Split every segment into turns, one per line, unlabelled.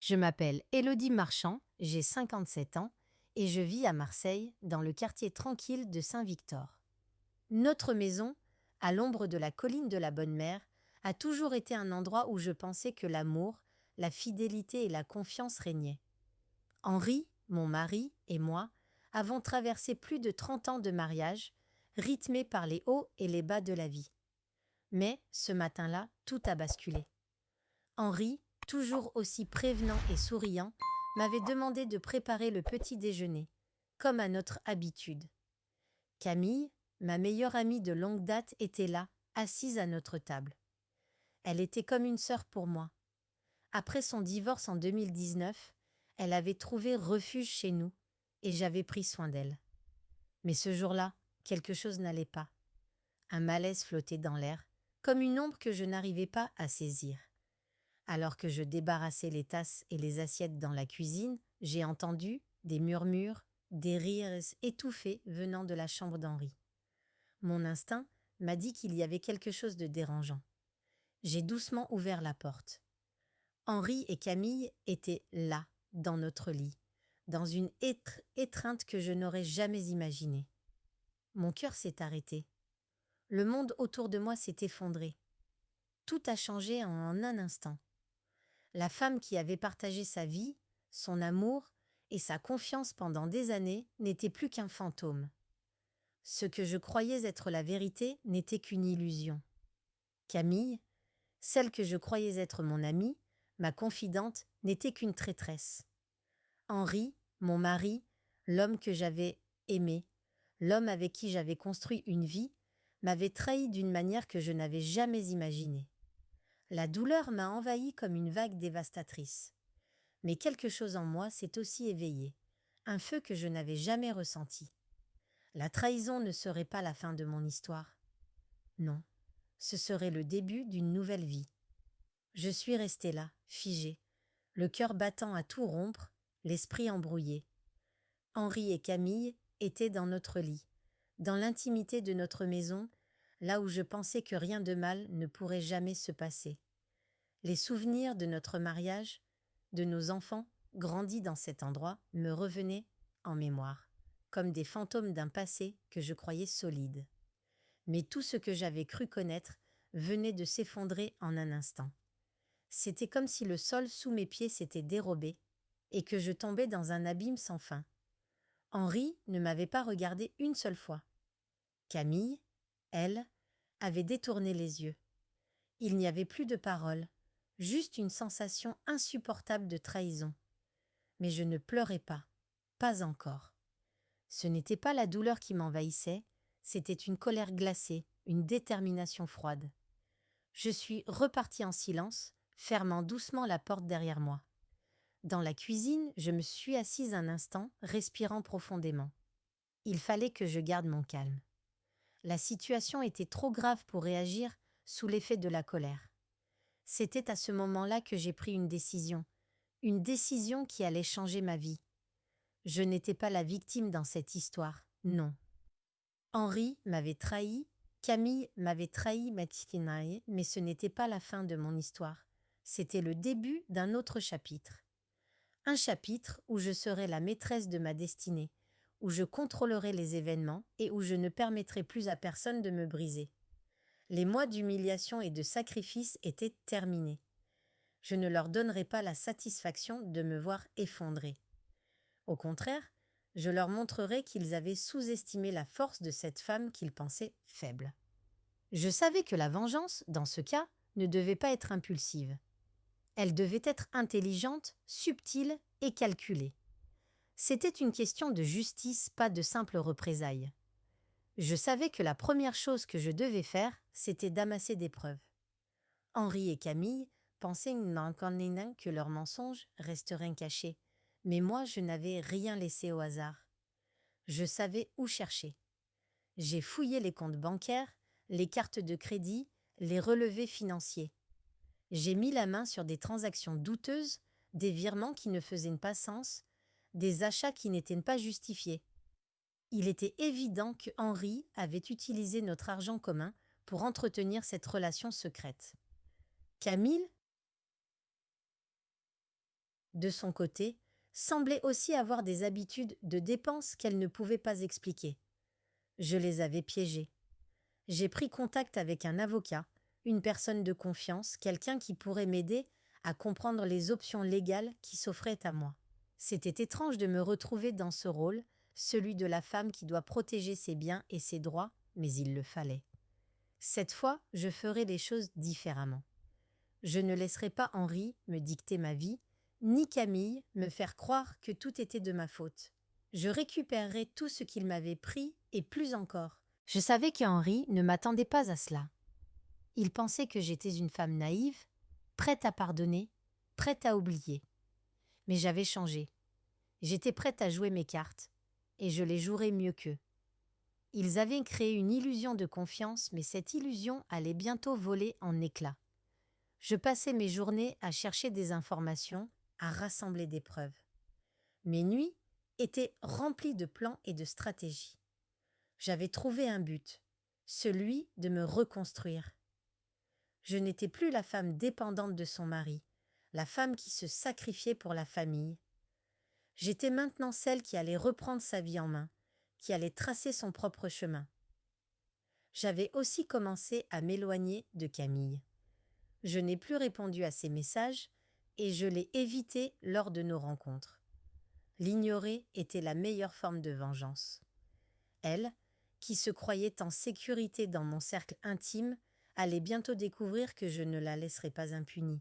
Je m'appelle Élodie Marchand, j'ai 57 ans et je vis à Marseille, dans le quartier tranquille de Saint-Victor. Notre maison, à l'ombre de la colline de la Bonne Mère, a toujours été un endroit où je pensais que l'amour, la fidélité et la confiance régnaient. Henri, mon mari, et moi avons traversé plus de 30 ans de mariage, rythmés par les hauts et les bas de la vie. Mais, ce matin-là, tout a basculé. Henri, toujours aussi prévenant et souriant, m'avait demandé de préparer le petit déjeuner, comme à notre habitude. Camille, ma meilleure amie de longue date, était là, assise à notre table. Elle était comme une sœur pour moi. Après son divorce en 2019, elle avait trouvé refuge chez nous, et j'avais pris soin d'elle. Mais ce jour-là, quelque chose n'allait pas. Un malaise flottait dans l'air, comme une ombre que je n'arrivais pas à saisir. Alors que je débarrassais les tasses et les assiettes dans la cuisine, j'ai entendu des murmures, des rires étouffés venant de la chambre d'Henri. Mon instinct m'a dit qu'il y avait quelque chose de dérangeant. J'ai doucement ouvert la porte. Henri et Camille étaient là, dans notre lit, dans une étreinte que je n'aurais jamais imaginée. Mon cœur s'est arrêté. Le monde autour de moi s'est effondré. Tout a changé en un instant. La femme qui avait partagé sa vie, son amour et sa confiance pendant des années n'était plus qu'un fantôme. Ce que je croyais être la vérité n'était qu'une illusion. Camille, celle que je croyais être mon amie, ma confidente, n'était qu'une traîtresse. Henri, mon mari, l'homme que j'avais aimé, l'homme avec qui j'avais construit une vie, m'avait trahi d'une manière que je n'avais jamais imaginée. La douleur m'a envahi comme une vague dévastatrice. Mais quelque chose en moi s'est aussi éveillé, un feu que je n'avais jamais ressenti. La trahison ne serait pas la fin de mon histoire. Non, ce serait le début d'une nouvelle vie. Je suis restée là, figée, le cœur battant à tout rompre, l'esprit embrouillé. Henri et Camille étaient dans notre lit, dans l'intimité de notre maison, là où je pensais que rien de mal ne pourrait jamais se passer. Les souvenirs de notre mariage, de nos enfants, grandis dans cet endroit, me revenaient en mémoire, comme des fantômes d'un passé que je croyais solide. Mais tout ce que j'avais cru connaître venait de s'effondrer en un instant. C'était comme si le sol sous mes pieds s'était dérobé et que je tombais dans un abîme sans fin. Henri ne m'avait pas regardé une seule fois. Camille, elle, avait détourné les yeux. Il n'y avait plus de paroles, juste une sensation insupportable de trahison. Mais je ne pleurais pas encore. Ce n'était pas la douleur qui m'envahissait, c'était une colère glacée, une détermination froide. Je suis repartie en silence, fermant doucement la porte derrière moi. Dans la cuisine, je me suis assise un instant, respirant profondément. Il fallait que je garde mon calme. La situation était trop grave pour réagir sous l'effet de la colère. C'était à ce moment-là que j'ai pris une décision qui allait changer ma vie. Je n'étais pas la victime dans cette histoire, non. Henri m'avait trahi, Camille m'avait trahi, mais ce n'était pas la fin de mon histoire. C'était le début d'un autre chapitre. Un chapitre où je serais la maîtresse de ma destinée, où je contrôlerais les événements et où je ne permettrais plus à personne de me briser. Les mois d'humiliation et de sacrifice étaient terminés. Je ne leur donnerais pas la satisfaction de me voir effondrée. Au contraire, je leur montrerais qu'ils avaient sous-estimé la force de cette femme qu'ils pensaient faible. Je savais que la vengeance, dans ce cas, ne devait pas être impulsive. Elle devait être intelligente, subtile et calculée. C'était une question de justice, pas de simple représailles. Je savais que la première chose que je devais faire, c'était d'amasser des preuves. Henri et Camille pensaient que leurs mensonges resteraient cachés, mais moi je n'avais rien laissé au hasard. Je savais où chercher. J'ai fouillé les comptes bancaires, les cartes de crédit, les relevés financiers. J'ai mis la main sur des transactions douteuses, des virements qui ne faisaient pas sens, des achats qui n'étaient pas justifiés. Il était évident que Henri avait utilisé notre argent commun pour entretenir cette relation secrète. Camille de son côté, semblait aussi avoir des habitudes de dépenses qu'elle ne pouvait pas expliquer. Je les avais piégées. J'ai pris contact avec un avocat, une personne de confiance, quelqu'un qui pourrait m'aider à comprendre les options légales qui s'offraient à moi. C'était étrange de me retrouver dans ce rôle, celui de la femme qui doit protéger ses biens et ses droits, mais il le fallait. Cette fois, je ferai les choses différemment. Je ne laisserai pas Henri me dicter ma vie, ni Camille me faire croire que tout était de ma faute. Je récupérerai tout ce qu'il m'avait pris et plus encore. Je savais qu'Henri ne m'attendait pas à cela. Il pensait que j'étais une femme naïve, prête à pardonner, prête à oublier. Mais j'avais changé. J'étais prête à jouer mes cartes, et je les jouerais mieux qu'eux. Ils avaient créé une illusion de confiance, mais cette illusion allait bientôt voler en éclats. Je passais mes journées à chercher des informations, à rassembler des preuves. Mes nuits étaient remplies de plans et de stratégies. J'avais trouvé un but, celui de me reconstruire. Je n'étais plus la femme dépendante de son mari, la femme qui se sacrifiait pour la famille. J'étais maintenant celle qui allait reprendre sa vie en main, qui allait tracer son propre chemin. J'avais aussi commencé à m'éloigner de Camille. Je n'ai plus répondu à ses messages et je l'ai évité lors de nos rencontres. L'ignorer était la meilleure forme de vengeance. Elle, qui se croyait en sécurité dans mon cercle intime, allait bientôt découvrir que je ne la laisserais pas impunie.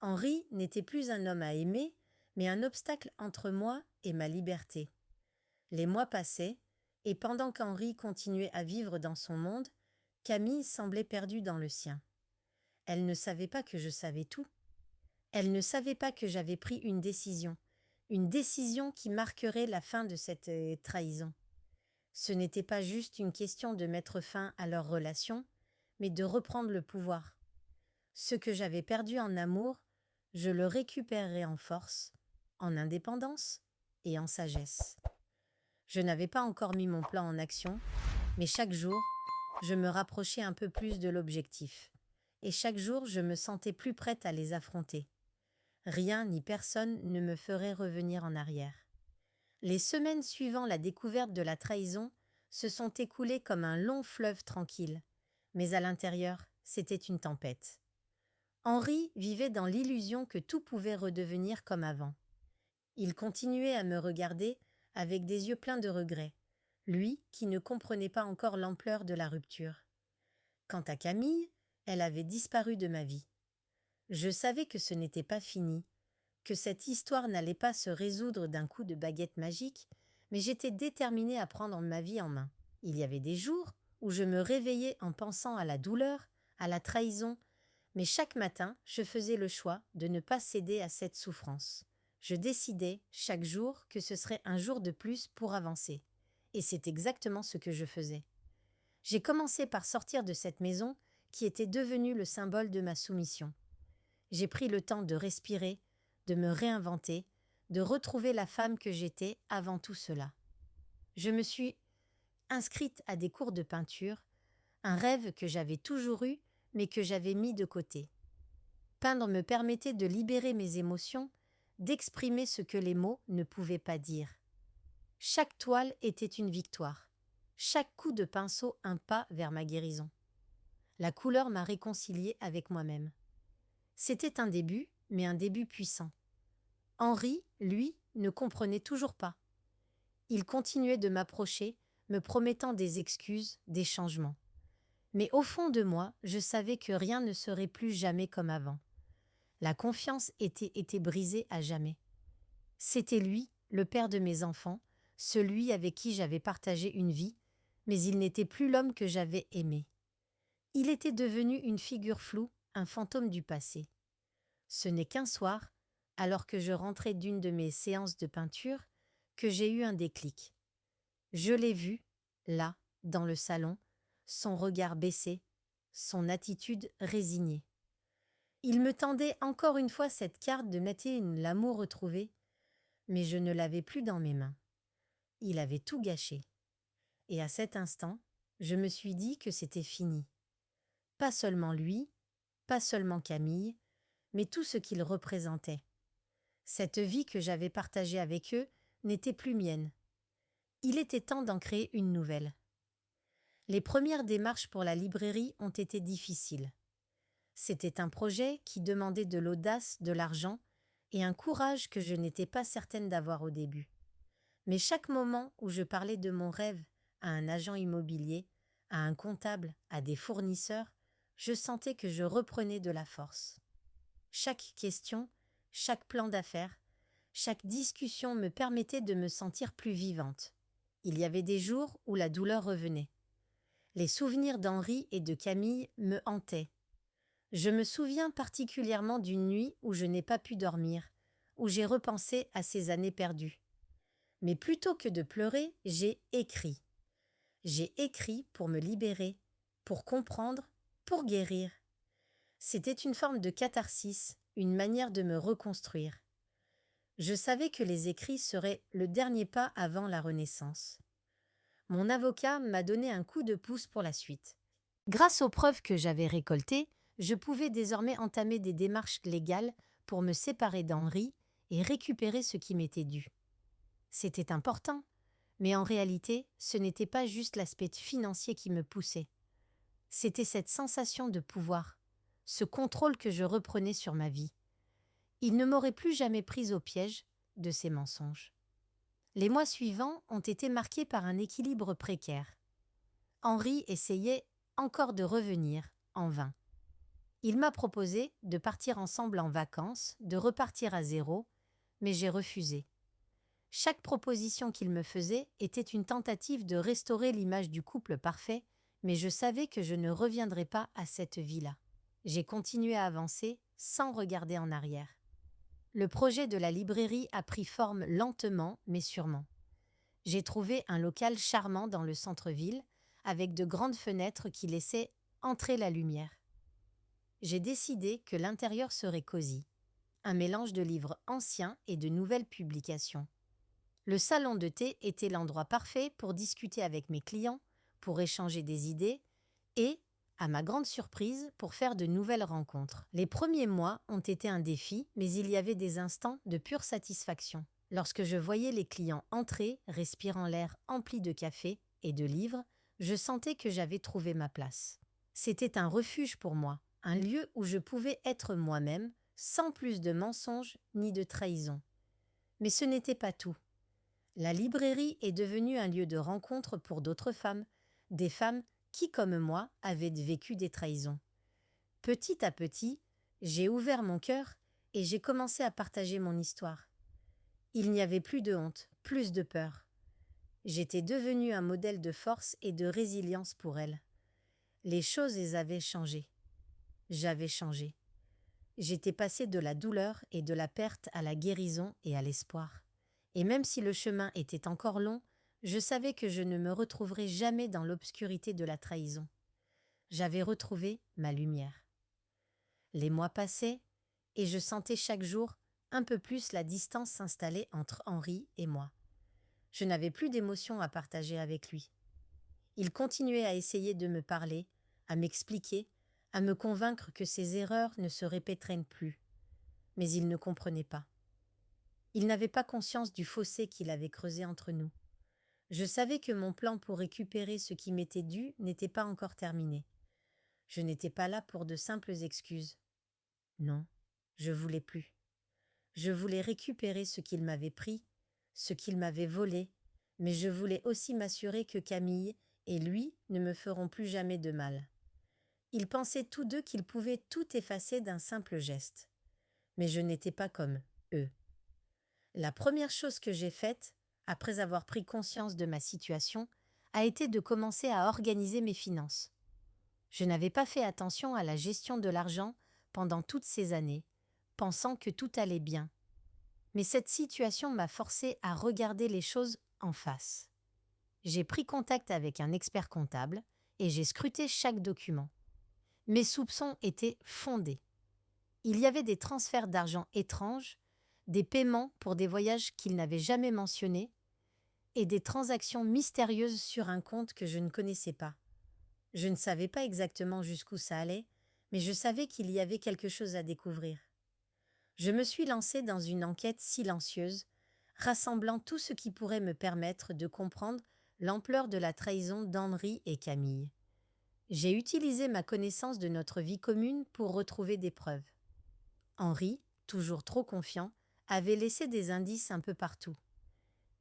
Henri n'était plus un homme à aimer, mais un obstacle entre moi et ma liberté. Les mois passaient, et pendant qu'Henri continuait à vivre dans son monde, Camille semblait perdue dans le sien. Elle ne savait pas que je savais tout. Elle ne savait pas que j'avais pris une décision qui marquerait la fin de cette trahison. Ce n'était pas juste une question de mettre fin à leur relation, mais de reprendre le pouvoir. Ce que j'avais perdu en amour, je le récupérerais en force, en indépendance et en sagesse. Je n'avais pas encore mis mon plan en action, mais chaque jour, je me rapprochais un peu plus de l'objectif. Et chaque jour, je me sentais plus prête à les affronter. Rien ni personne ne me ferait revenir en arrière. Les semaines suivant la découverte de la trahison se sont écoulées comme un long fleuve tranquille, mais à l'intérieur, c'était une tempête. Henri vivait dans l'illusion que tout pouvait redevenir comme avant. Il continuait à me regarder avec des yeux pleins de regrets, lui qui ne comprenait pas encore l'ampleur de la rupture. Quant à Camille, elle avait disparu de ma vie. Je savais que ce n'était pas fini, que cette histoire n'allait pas se résoudre d'un coup de baguette magique, mais j'étais déterminée à prendre ma vie en main. Il y avait des jours où je me réveillais en pensant à la douleur, à la trahison, mais chaque matin, je faisais le choix de ne pas céder à cette souffrance. Je décidais chaque jour que ce serait un jour de plus pour avancer. Et c'est exactement ce que je faisais. J'ai commencé par sortir de cette maison qui était devenue le symbole de ma soumission. J'ai pris le temps de respirer, de me réinventer, de retrouver la femme que j'étais avant tout cela. Je me suis inscrite à des cours de peinture, un rêve que j'avais toujours eu mais que j'avais mis de côté. Peindre me permettait de libérer mes émotions, d'exprimer ce que les mots ne pouvaient pas dire. Chaque toile était une victoire, chaque coup de pinceau un pas vers ma guérison. La couleur m'a réconciliée avec moi-même. C'était un début, mais un début puissant. Henri, lui, ne comprenait toujours pas. Il continuait de m'approcher, me promettant des excuses, des changements. Mais au fond de moi, je savais que rien ne serait plus jamais comme avant. La confiance était brisée à jamais. C'était lui, le père de mes enfants, celui avec qui j'avais partagé une vie, mais il n'était plus l'homme que j'avais aimé. Il était devenu une figure floue, un fantôme du passé. Ce n'est qu'un soir, alors que je rentrais d'une de mes séances de peinture, que j'ai eu un déclic. Je l'ai vu, là, dans le salon, son regard baissé, son attitude résignée. Il me tendait encore une fois cette carte de l'amour retrouvé, mais je ne l'avais plus dans mes mains. Il avait tout gâché. Et à cet instant, je me suis dit que c'était fini. Pas seulement lui, pas seulement Camille, mais tout ce qu'il représentait. Cette vie que j'avais partagée avec eux n'était plus mienne. Il était temps d'en créer une nouvelle. Les premières démarches pour la librairie ont été difficiles. C'était un projet qui demandait de l'audace, de l'argent et un courage que je n'étais pas certaine d'avoir au début. Mais chaque moment où je parlais de mon rêve à un agent immobilier, à un comptable, à des fournisseurs, je sentais que je reprenais de la force. Chaque question, chaque plan d'affaires, chaque discussion me permettait de me sentir plus vivante. Il y avait des jours où la douleur revenait. Les souvenirs d'Henri et de Camille me hantaient. Je me souviens particulièrement d'une nuit où je n'ai pas pu dormir, où j'ai repensé à ces années perdues. Mais plutôt que de pleurer, j'ai écrit. J'ai écrit pour me libérer, pour comprendre, pour guérir. C'était une forme de catharsis, une manière de me reconstruire. Je savais que les écrits seraient le dernier pas avant la Renaissance. Mon avocat m'a donné un coup de pouce pour la suite. Grâce aux preuves que j'avais récoltées, je pouvais désormais entamer des démarches légales pour me séparer d'Henri et récupérer ce qui m'était dû. C'était important, mais en réalité, ce n'était pas juste l'aspect financier qui me poussait. C'était cette sensation de pouvoir, ce contrôle que je reprenais sur ma vie. Il ne m'aurait plus jamais prise au piège de ces mensonges. Les mois suivants ont été marqués par un équilibre précaire. Henri essayait encore de revenir, en vain. Il m'a proposé de partir ensemble en vacances, de repartir à zéro, mais j'ai refusé. Chaque proposition qu'il me faisait était une tentative de restaurer l'image du couple parfait, mais je savais que je ne reviendrais pas à cette vie-là. J'ai continué à avancer sans regarder en arrière. Le projet de la librairie a pris forme lentement mais sûrement. J'ai trouvé un local charmant dans le centre-ville, avec de grandes fenêtres qui laissaient entrer la lumière. J'ai décidé que l'intérieur serait cosy, un mélange de livres anciens et de nouvelles publications. Le salon de thé était l'endroit parfait pour discuter avec mes clients, pour échanger des idées et, à ma grande surprise, pour faire de nouvelles rencontres. Les premiers mois ont été un défi, mais il y avait des instants de pure satisfaction. Lorsque je voyais les clients entrer, respirant l'air empli de café et de livres, je sentais que j'avais trouvé ma place. C'était un refuge pour moi, un lieu où je pouvais être moi-même, sans plus de mensonges ni de trahison. Mais ce n'était pas tout. La librairie est devenue un lieu de rencontre pour d'autres femmes, des femmes qui, comme moi, avaient vécu des trahisons. Petit à petit, j'ai ouvert mon cœur et j'ai commencé à partager mon histoire. Il n'y avait plus de honte, plus de peur. J'étais devenue un modèle de force et de résilience pour elles. Les choses avaient changé. J'avais changé. J'étais passée de la douleur et de la perte à la guérison et à l'espoir. Et même si le chemin était encore long, je savais que je ne me retrouverais jamais dans l'obscurité de la trahison. J'avais retrouvé ma lumière. Les mois passaient et je sentais chaque jour un peu plus la distance s'installer entre Henri et moi. Je n'avais plus d'émotions à partager avec lui. Il continuait à essayer de me parler, à m'expliquer, à me convaincre que ses erreurs ne se répéteraient plus. Mais il ne comprenait pas. Il n'avait pas conscience du fossé qu'il avait creusé entre nous. Je savais que mon plan pour récupérer ce qui m'était dû n'était pas encore terminé. Je n'étais pas là pour de simples excuses. Non, je voulais plus. Je voulais récupérer ce qu'il m'avait pris, ce qu'il m'avait volé, mais je voulais aussi m'assurer que Camille et lui ne me feront plus jamais de mal. Ils pensaient tous deux qu'ils pouvaient tout effacer d'un simple geste. Mais je n'étais pas comme eux. La première chose que j'ai faite, après avoir pris conscience de ma situation, a été de commencer à organiser mes finances. Je n'avais pas fait attention à la gestion de l'argent pendant toutes ces années, pensant que tout allait bien. Mais cette situation m'a forcé à regarder les choses en face. J'ai pris contact avec un expert comptable et j'ai scruté chaque document. Mes soupçons étaient fondés. Il y avait des transferts d'argent étranges, des paiements pour des voyages qu'il n'avait jamais mentionnés et des transactions mystérieuses sur un compte que je ne connaissais pas. Je ne savais pas exactement jusqu'où ça allait, mais je savais qu'il y avait quelque chose à découvrir. Je me suis lancée dans une enquête silencieuse, rassemblant tout ce qui pourrait me permettre de comprendre l'ampleur de la trahison d'Henri et Camille. J'ai utilisé ma connaissance de notre vie commune pour retrouver des preuves. Henri, toujours trop confiant, avait laissé des indices un peu partout.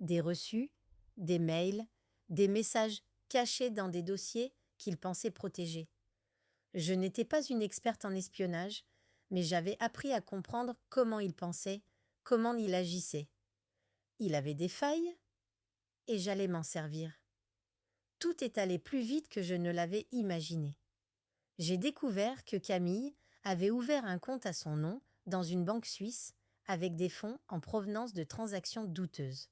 Des reçus, des mails, des messages cachés dans des dossiers qu'il pensait protéger. Je n'étais pas une experte en espionnage, mais j'avais appris à comprendre comment il pensait, comment il agissait. Il avait des failles, et j'allais m'en servir. Tout est allé plus vite que je ne l'avais imaginé. J'ai découvert que Camille avait ouvert un compte à son nom dans une banque suisse avec des fonds en provenance de transactions douteuses.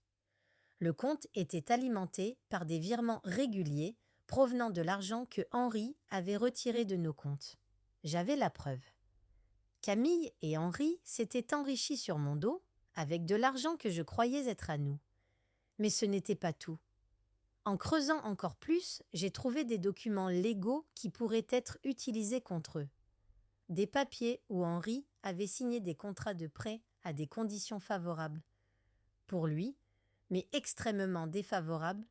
Le compte était alimenté par des virements réguliers provenant de l'argent que Henri avait retiré de nos comptes. J'avais la preuve. Camille et Henri s'étaient enrichis sur mon dos avec de l'argent que je croyais être à nous. Mais ce n'était pas tout. En creusant encore plus, j'ai trouvé des documents légaux qui pourraient être utilisés contre eux. Des papiers où Henri avait signé des contrats de prêt à des conditions favorables pour lui, mais extrêmement défavorables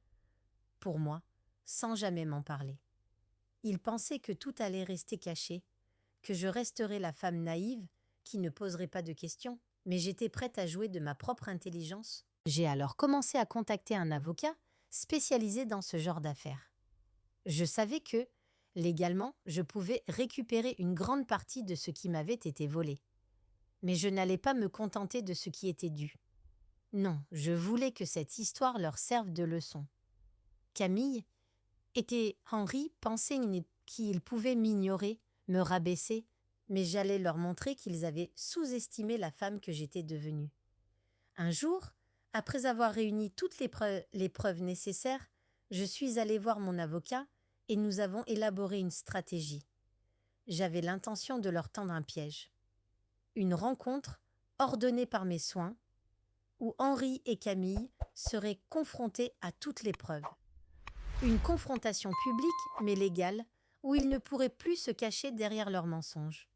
pour moi, sans jamais m'en parler. Il pensait que tout allait rester caché, que je resterais la femme naïve qui ne poserait pas de questions, mais j'étais prête à jouer de ma propre intelligence. J'ai alors commencé à contacter un avocat spécialisé dans ce genre d'affaires. Je savais que, légalement, je pouvais récupérer une grande partie de ce qui m'avait été volé. Mais je n'allais pas me contenter de ce qui était dû. Non, je voulais que cette histoire leur serve de leçon. Camille et Henri pensaient qu'ils pouvaient m'ignorer, me rabaisser, mais j'allais leur montrer qu'ils avaient sous-estimé la femme que j'étais devenue. Un jour, après avoir réuni toutes les preuves nécessaires, je suis allée voir mon avocat et nous avons élaboré une stratégie. J'avais l'intention de leur tendre un piège. Une rencontre, ordonnée par mes soins, où Henri et Camille seraient confrontés à toutes les preuves. Une confrontation publique, mais légale, où ils ne pourraient plus se cacher derrière leurs mensonges.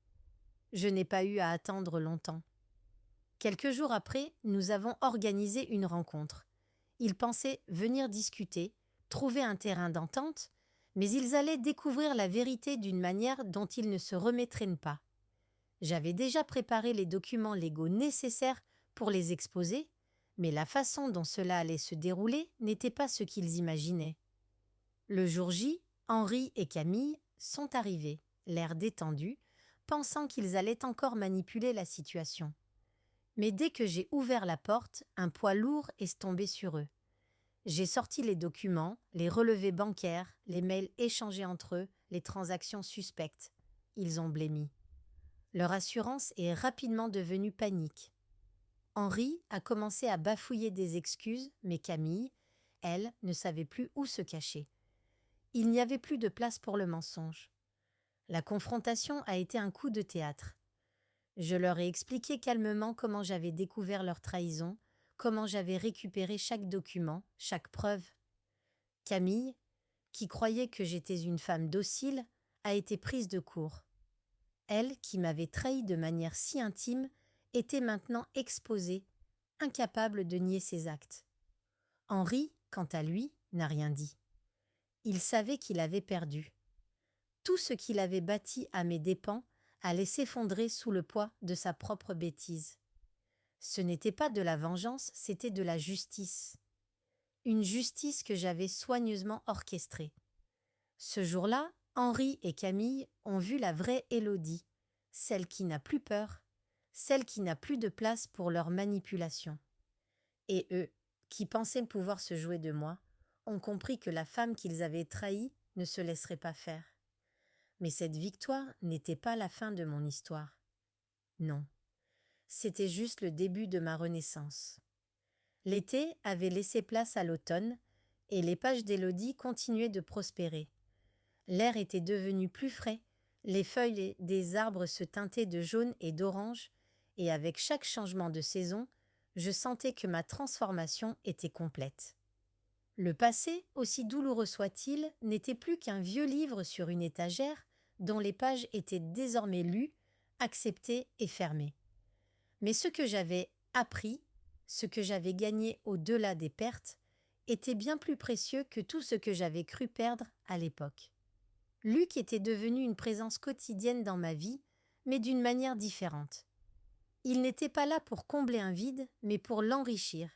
Je n'ai pas eu à attendre longtemps. Quelques jours après, nous avons organisé une rencontre. Ils pensaient venir discuter, trouver un terrain d'entente, mais ils allaient découvrir la vérité d'une manière dont ils ne se remettraient pas. J'avais déjà préparé les documents légaux nécessaires pour les exposer, mais la façon dont cela allait se dérouler n'était pas ce qu'ils imaginaient. Le jour J, Henri et Camille sont arrivés, l'air détendu, pensant qu'ils allaient encore manipuler la situation. Mais dès que j'ai ouvert la porte, un poids lourd est tombé sur eux. J'ai sorti les documents, les relevés bancaires, les mails échangés entre eux, les transactions suspectes. Ils ont blêmi. Leur assurance est rapidement devenue panique. Henri a commencé à bafouiller des excuses, mais Camille, elle, ne savait plus où se cacher. Il n'y avait plus de place pour le mensonge. La confrontation a été un coup de théâtre. Je leur ai expliqué calmement comment j'avais découvert leur trahison, comment j'avais récupéré chaque document, chaque preuve. Camille, qui croyait que j'étais une femme docile, a été prise de court. Elle, qui m'avait trahi de manière si intime, était maintenant exposée, incapable de nier ses actes. Henri, quant à lui, n'a rien dit. Il savait qu'il avait perdu. Tout ce qu'il avait bâti à mes dépens allait s'effondrer sous le poids de sa propre bêtise. Ce n'était pas de la vengeance, c'était de la justice. Une justice que j'avais soigneusement orchestrée. Ce jour-là, Henri et Camille ont vu la vraie Élodie, celle qui n'a plus peur, celle qui n'a plus de place pour leur manipulation. Et eux, qui pensaient pouvoir se jouer de moi, ont compris que la femme qu'ils avaient trahie ne se laisserait pas faire. Mais cette victoire n'était pas la fin de mon histoire. Non, c'était juste le début de ma renaissance. L'été avait laissé place à l'automne et les pages d'Élodie continuaient de prospérer. L'air était devenu plus frais, les feuilles des arbres se teintaient de jaune et d'orange, et avec chaque changement de saison, je sentais que ma transformation était complète. Le passé, aussi douloureux soit-il, n'était plus qu'un vieux livre sur une étagère dont les pages étaient désormais lues, acceptées et fermées. Mais ce que j'avais appris, ce que j'avais gagné au-delà des pertes, était bien plus précieux que tout ce que j'avais cru perdre à l'époque. Luc était devenu une présence quotidienne dans ma vie, mais d'une manière différente. Il n'était pas là pour combler un vide, mais pour l'enrichir.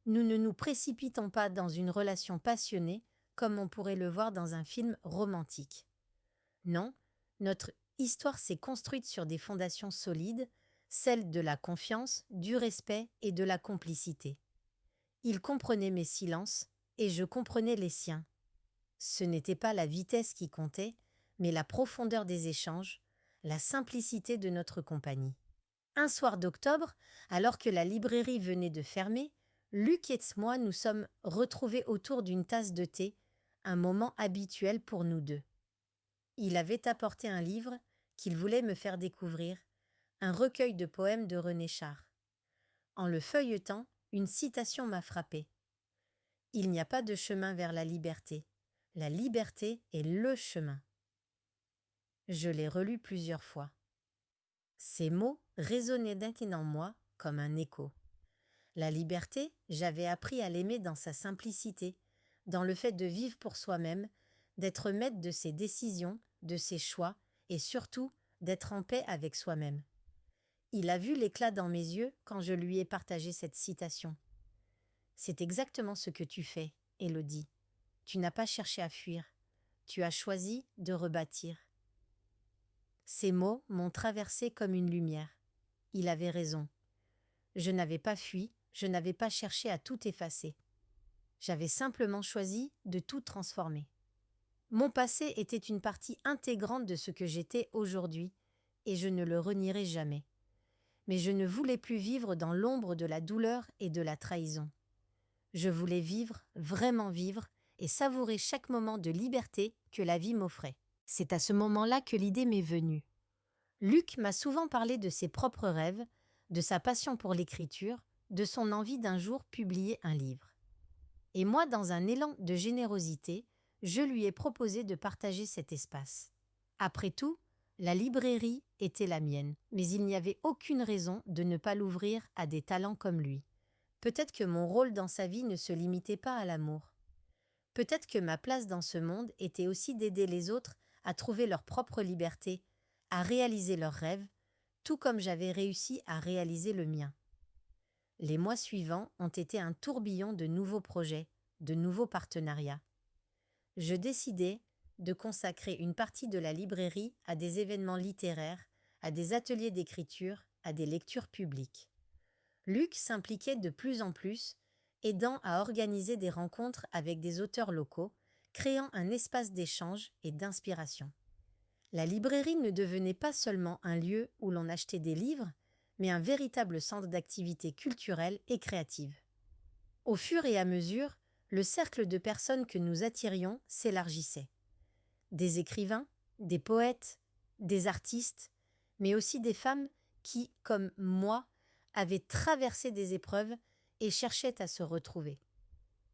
Nous ne nous précipitons pas dans une relation passionnée, comme on pourrait le voir dans un film romantique. Non, notre histoire s'est construite sur des fondations solides, celles de la confiance, du respect et de la complicité. Il comprenait mes silences, et je comprenais les siens. Ce n'était pas la vitesse qui comptait, mais la profondeur des échanges, la simplicité de notre compagnie. Un soir d'octobre, alors que la librairie venait de fermer, Luc et moi nous sommes retrouvés autour d'une tasse de thé, un moment habituel pour nous deux. Il avait apporté un livre qu'il voulait me faire découvrir, un recueil de poèmes de René Char. En le feuilletant, une citation m'a frappée. « Il n'y a pas de chemin vers la liberté. La liberté est le chemin. » Je l'ai relu plusieurs fois. Ces mots résonnaient en moi comme un écho. La liberté, j'avais appris à l'aimer dans sa simplicité, dans le fait de vivre pour soi-même, d'être maître de ses décisions, de ses choix, et surtout d'être en paix avec soi-même. Il a vu l'éclat dans mes yeux quand je lui ai partagé cette citation. C'est exactement ce que tu fais, Élodie. Tu n'as pas cherché à fuir. Tu as choisi de rebâtir. Ces mots m'ont traversé comme une lumière. Il avait raison. Je n'avais pas fui, je n'avais pas cherché à tout effacer. J'avais simplement choisi de tout transformer. Mon passé était une partie intégrante de ce que j'étais aujourd'hui, et je ne le renierai jamais. Mais je ne voulais plus vivre dans l'ombre de la douleur et de la trahison. Je voulais vivre, vraiment vivre, et savourer chaque moment de liberté que la vie m'offrait. C'est à ce moment-là que l'idée m'est venue. Luc m'a souvent parlé de ses propres rêves, de sa passion pour l'écriture, de son envie d'un jour publier un livre. Et moi, dans un élan de générosité, je lui ai proposé de partager cet espace. Après tout, la librairie était la mienne, mais il n'y avait aucune raison de ne pas l'ouvrir à des talents comme lui. Peut-être que mon rôle dans sa vie ne se limitait pas à l'amour. Peut-être que ma place dans ce monde était aussi d'aider les autres à trouver leur propre liberté, à réaliser leurs rêves, tout comme j'avais réussi à réaliser le mien. Les mois suivants ont été un tourbillon de nouveaux projets, de nouveaux partenariats. Je décidai de consacrer une partie de la librairie à des événements littéraires, à des ateliers d'écriture, à des lectures publiques. Luc s'impliquait de plus en plus, aidant à organiser des rencontres avec des auteurs locaux, créant un espace d'échange et d'inspiration. La librairie ne devenait pas seulement un lieu où l'on achetait des livres, mais un véritable centre d'activité culturelle et créative. Au fur et à mesure, le cercle de personnes que nous attirions s'élargissait. Des écrivains, des poètes, des artistes, mais aussi des femmes qui, comme moi, avaient traversé des épreuves et cherchaient à se retrouver.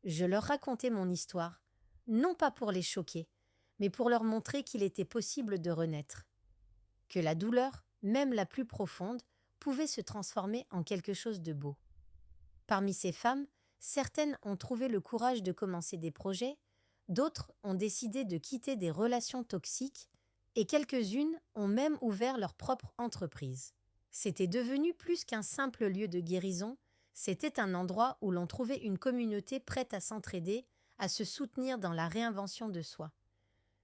Je leur racontais mon histoire, non pas pour les choquer, mais pour leur montrer qu'il était possible de renaître. Que la douleur, même la plus profonde, pouvait se transformer en quelque chose de beau. Parmi ces femmes, certaines ont trouvé le courage de commencer des projets, d'autres ont décidé de quitter des relations toxiques et quelques-unes ont même ouvert leur propre entreprise. C'était devenu plus qu'un simple lieu de guérison, c'était un endroit où l'on trouvait une communauté prête à s'entraider, à se soutenir dans la réinvention de soi.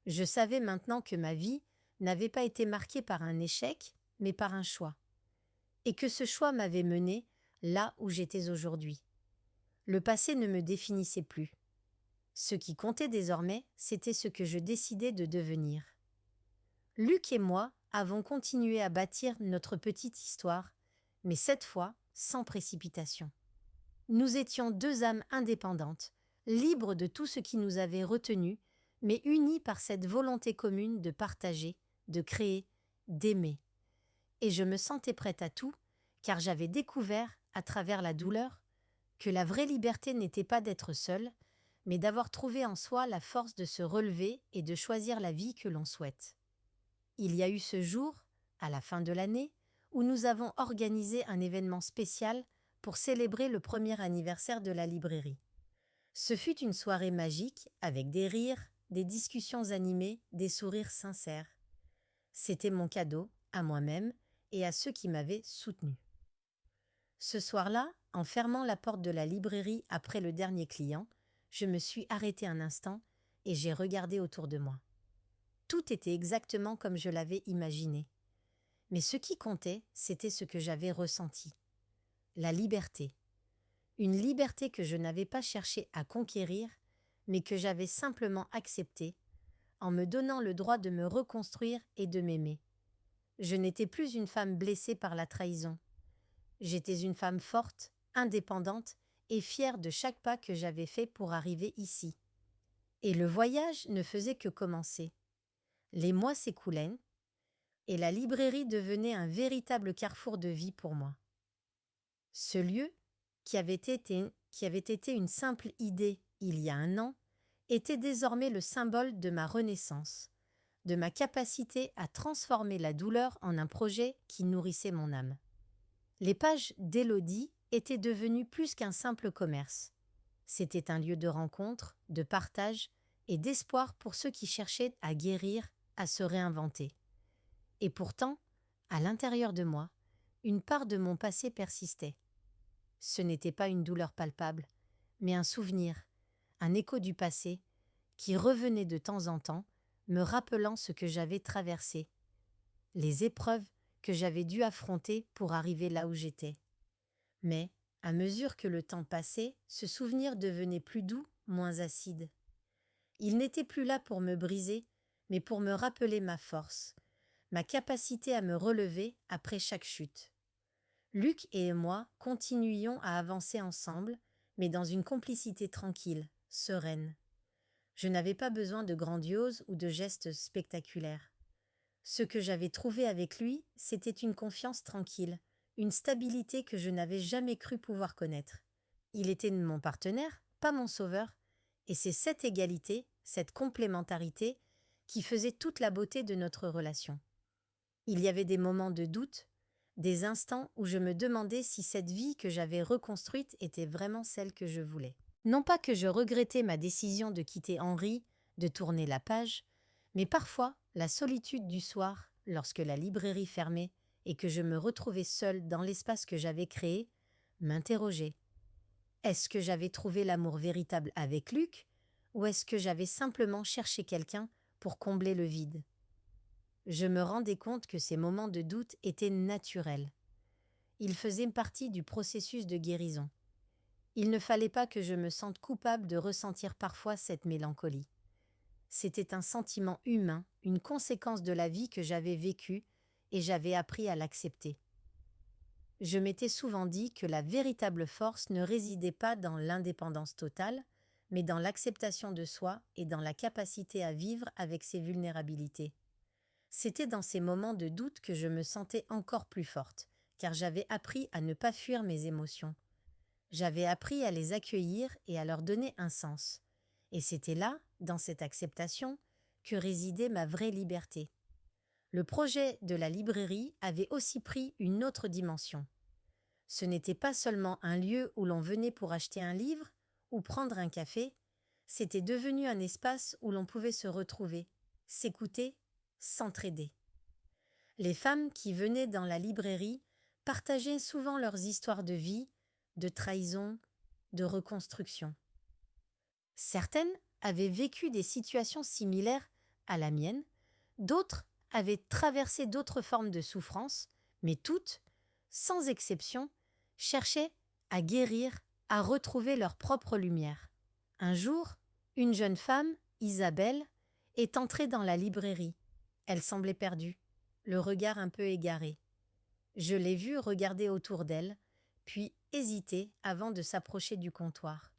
Je savais maintenant que ma vie n'avait pas été marquée par un échec, mais par un choix. Et que ce choix m'avait mené là où j'étais aujourd'hui. Le passé ne me définissait plus. Ce qui comptait désormais, c'était ce que je décidais de devenir. Luc et moi avons continué à bâtir notre petite histoire, mais cette fois sans précipitation. Nous étions deux âmes indépendantes, libres de tout ce qui nous avait retenus, mais unies par cette volonté commune de partager, de créer, d'aimer. Et je me sentais prête à tout, car j'avais découvert, à travers la douleur, que la vraie liberté n'était pas d'être seule, mais d'avoir trouvé en soi la force de se relever et de choisir la vie que l'on souhaite. Il y a eu ce jour, à la fin de l'année, où nous avons organisé un événement spécial pour célébrer le premier anniversaire de la librairie. Ce fut une soirée magique avec des rires, des discussions animées, des sourires sincères. C'était mon cadeau à moi-même et à ceux qui m'avaient soutenu. Ce soir-là, en fermant la porte de la librairie après le dernier client, je me suis arrêtée un instant et j'ai regardé autour de moi. Tout était exactement comme je l'avais imaginé. Mais ce qui comptait, c'était ce que j'avais ressenti. La liberté. Une liberté que je n'avais pas cherché à conquérir, mais que j'avais simplement acceptée, en me donnant le droit de me reconstruire et de m'aimer. Je n'étais plus une femme blessée par la trahison. J'étais une femme forte, indépendante et fière de chaque pas que j'avais fait pour arriver ici. Et le voyage ne faisait que commencer. Les mois s'écoulaient et la librairie devenait un véritable carrefour de vie pour moi. Ce lieu, qui avait été une simple idée il y a un an, était désormais le symbole de ma renaissance, de ma capacité à transformer la douleur en un projet qui nourrissait mon âme. Les pages d'Élodie étaient devenues plus qu'un simple commerce. C'était un lieu de rencontre, de partage et d'espoir pour ceux qui cherchaient à guérir, à se réinventer. Et pourtant, à l'intérieur de moi, une part de mon passé persistait. Ce n'était pas une douleur palpable, mais un souvenir, un écho du passé, qui revenait de temps en temps, me rappelant ce que j'avais traversé, les épreuves que j'avais dû affronter pour arriver là où j'étais. Mais, à mesure que le temps passait, ce souvenir devenait plus doux, moins acide. Il n'était plus là pour me briser, mais pour me rappeler ma force, ma capacité à me relever après chaque chute. Luc et moi continuions à avancer ensemble, mais dans une complicité tranquille, sereine. Je n'avais pas besoin de grandiose ou de gestes spectaculaires. Ce que j'avais trouvé avec lui, c'était une confiance tranquille, une stabilité que je n'avais jamais cru pouvoir connaître. Il était mon partenaire, pas mon sauveur, et c'est cette égalité, cette complémentarité, qui faisait toute la beauté de notre relation. Il y avait des moments de doute, des instants où je me demandais si cette vie que j'avais reconstruite était vraiment celle que je voulais. Non pas que je regrettais ma décision de quitter Henri, de tourner la page, mais parfois la solitude du soir, lorsque la librairie fermait et que je me retrouvais seule dans l'espace que j'avais créé, m'interrogeait. Est-ce que j'avais trouvé l'amour véritable avec Luc, ou est-ce que j'avais simplement cherché quelqu'un pour combler le vide ? Je me rendais compte que ces moments de doute étaient naturels. Ils faisaient partie du processus de guérison. Il ne fallait pas que je me sente coupable de ressentir parfois cette mélancolie. C'était un sentiment humain, une conséquence de la vie que j'avais vécue et j'avais appris à l'accepter. Je m'étais souvent dit que la véritable force ne résidait pas dans l'indépendance totale, mais dans l'acceptation de soi et dans la capacité à vivre avec ses vulnérabilités. C'était dans ces moments de doute que je me sentais encore plus forte, car j'avais appris à ne pas fuir mes émotions. J'avais appris à les accueillir et à leur donner un sens. Et c'était là, dans cette acceptation, que résidait ma vraie liberté. Le projet de la librairie avait aussi pris une autre dimension. Ce n'était pas seulement un lieu où l'on venait pour acheter un livre ou prendre un café, c'était devenu un espace où l'on pouvait se retrouver, s'écouter, s'entraider. Les femmes qui venaient dans la librairie partageaient souvent leurs histoires de vie, de trahison, de reconstruction. Certaines avaient vécu des situations similaires à la mienne, d'autres avaient traversé d'autres formes de souffrance, mais toutes, sans exception, cherchaient à guérir, à retrouver leur propre lumière. Un jour, une jeune femme, Isabelle, est entrée dans la librairie. Elle semblait perdue, le regard un peu égaré. Je l'ai vue regarder autour d'elle, puis hésiter avant de s'approcher du comptoir.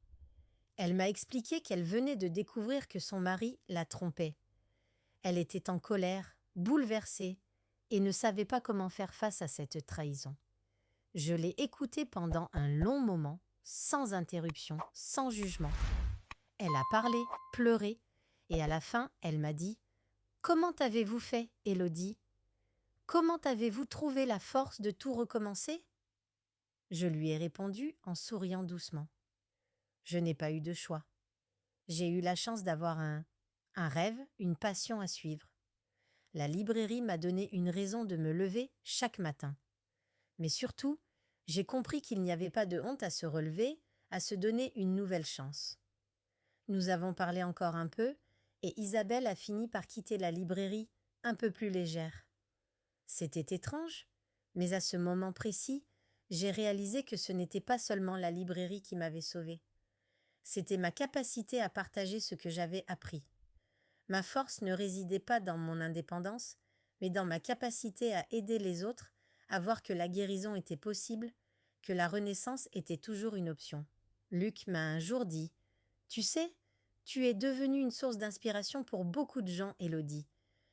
Elle m'a expliqué qu'elle venait de découvrir que son mari la trompait. Elle était en colère, bouleversée, et ne savait pas comment faire face à cette trahison. Je l'ai écoutée pendant un long moment, sans interruption, sans jugement. Elle a parlé, pleuré, et à la fin, elle m'a dit « Comment avez-vous fait, Élodie ?» Comment avez-vous trouvé la force de tout recommencer? Je lui ai répondu en souriant doucement. Je n'ai pas eu de choix. J'ai eu la chance d'avoir un rêve, une passion à suivre. La librairie m'a donné une raison de me lever chaque matin. Mais surtout, j'ai compris qu'il n'y avait pas de honte à se relever, à se donner une nouvelle chance. Nous avons parlé encore un peu, et Isabelle a fini par quitter la librairie un peu plus légère. C'était étrange, mais à ce moment précis, j'ai réalisé que ce n'était pas seulement la librairie qui m'avait sauvée. C'était ma capacité à partager ce que j'avais appris. Ma force ne résidait pas dans mon indépendance, mais dans ma capacité à aider les autres à voir que la guérison était possible, que la renaissance était toujours une option. Luc m'a un jour dit « Tu sais, tu es devenue une source d'inspiration pour beaucoup de gens, Élodie.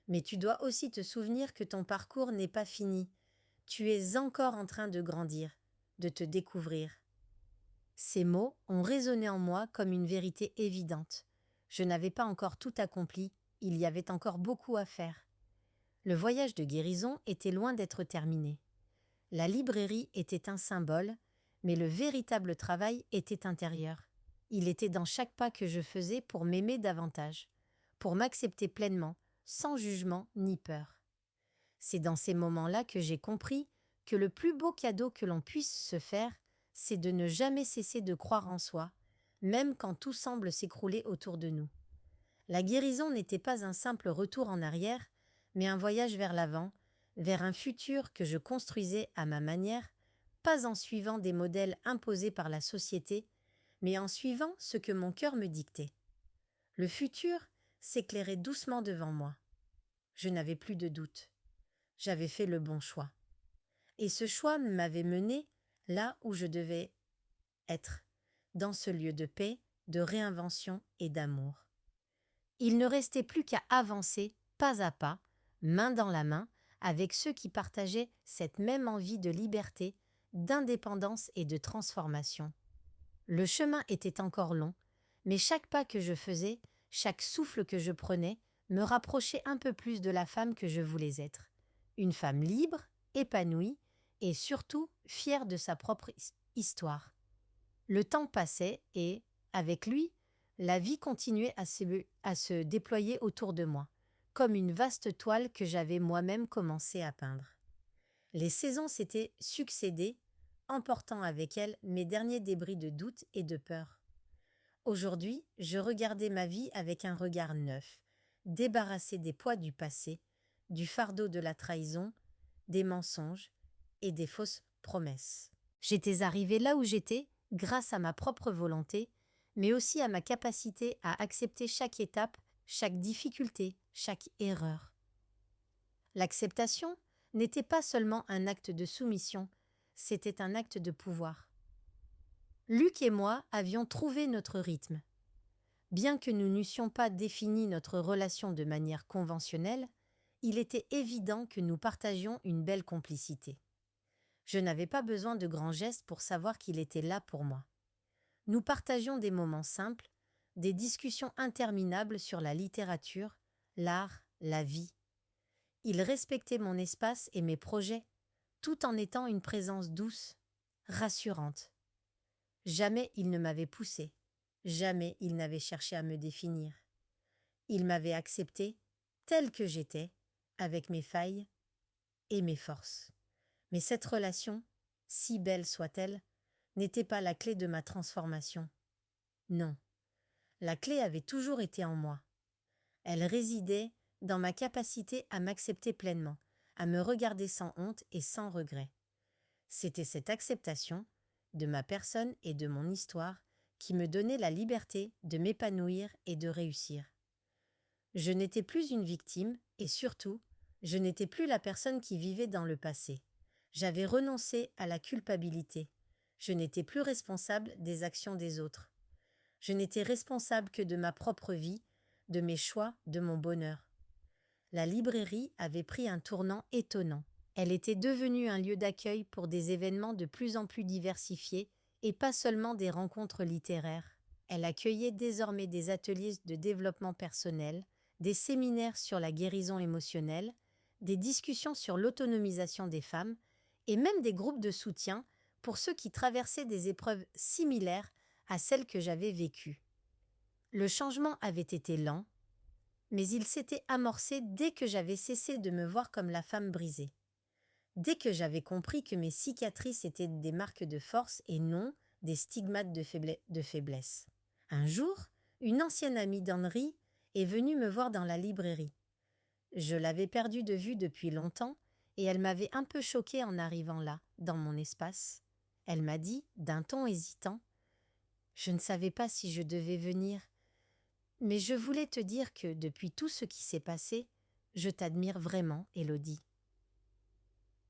Mais tu dois aussi te souvenir que ton parcours n'est pas fini. Tu es encore en train de grandir, de te découvrir. » Ces mots ont résonné en moi comme une vérité évidente. Je n'avais pas encore tout accompli, il y avait encore beaucoup à faire. Le voyage de guérison était loin d'être terminé. La librairie était un symbole, mais le véritable travail était intérieur. Il était dans chaque pas que je faisais pour m'aimer davantage, pour m'accepter pleinement, sans jugement ni peur. C'est dans ces moments-là que j'ai compris que le plus beau cadeau que l'on puisse se faire, c'est de ne jamais cesser de croire en soi, même quand tout semble s'écrouler autour de nous. La guérison n'était pas un simple retour en arrière, mais un voyage vers l'avant, vers un futur que je construisais à ma manière, pas en suivant des modèles imposés par la société, mais en suivant ce que mon cœur me dictait. Le futur s'éclairait doucement devant moi. Je n'avais plus de doute. J'avais fait le bon choix. Et ce choix m'avait mené là où je devais être, dans ce lieu de paix, de réinvention et d'amour. Il ne restait plus qu'à avancer, pas à pas, main dans la main, avec ceux qui partageaient cette même envie de liberté, d'indépendance et de transformation. Le chemin était encore long, mais chaque pas que je faisais, chaque souffle que je prenais, me rapprochait un peu plus de la femme que je voulais être. Une femme libre, épanouie et surtout fière de sa propre histoire. Le temps passait et, avec lui, la vie continuait à se déployer autour de moi, comme une vaste toile que j'avais moi-même commencé à peindre. Les saisons s'étaient succédées, emportant avec elles mes derniers débris de doute et de peur. Aujourd'hui, je regardais ma vie avec un regard neuf, débarrassé des poids du passé, du fardeau de la trahison, des mensonges et des fausses promesses. J'étais arrivée là où j'étais grâce à ma propre volonté, mais aussi à ma capacité à accepter chaque étape, chaque difficulté, chaque erreur. L'acceptation n'était pas seulement un acte de soumission, c'était un acte de pouvoir. Luc et moi avions trouvé notre rythme. Bien que nous n'eussions pas défini notre relation de manière conventionnelle, il était évident que nous partagions une belle complicité. Je n'avais pas besoin de grands gestes pour savoir qu'il était là pour moi. Nous partagions des moments simples, des discussions interminables sur la littérature, l'art, la vie. Il respectait mon espace et mes projets, tout en étant une présence douce, rassurante. Jamais il ne m'avait poussé, jamais il n'avait cherché à me définir. Il m'avait accepté tel que j'étais, avec mes failles et mes forces. Mais cette relation, si belle soit-elle, n'était pas la clé de ma transformation. Non, la clé avait toujours été en moi. Elle résidait dans ma capacité à m'accepter pleinement, à me regarder sans honte et sans regret. C'était cette acceptation de ma personne et de mon histoire qui me donnait la liberté de m'épanouir et de réussir. Je n'étais plus une victime et surtout, je n'étais plus la personne qui vivait dans le passé. J'avais renoncé à la culpabilité. Je n'étais plus responsable des actions des autres. Je n'étais responsable que de ma propre vie, de mes choix, de mon bonheur. La librairie avait pris un tournant étonnant. Elle était devenue un lieu d'accueil pour des événements de plus en plus diversifiés et pas seulement des rencontres littéraires. Elle accueillait désormais des ateliers de développement personnel, des séminaires sur la guérison émotionnelle, des discussions sur l'autonomisation des femmes et même des groupes de soutien pour ceux qui traversaient des épreuves similaires à celles que j'avais vécues. Le changement avait été lent, mais il s'était amorcé dès que j'avais cessé de me voir comme la femme brisée. Dès que j'avais compris que mes cicatrices étaient des marques de force et non des stigmates de faiblesse. Un jour, une ancienne amie d'Henri est venue me voir dans la librairie. Je l'avais perdue de vue depuis longtemps et elle m'avait un peu choquée en arrivant là, dans mon espace. Elle m'a dit, d'un ton hésitant, « Je ne savais pas si je devais venir, mais je voulais te dire que depuis tout ce qui s'est passé, je t'admire vraiment, Élodie. »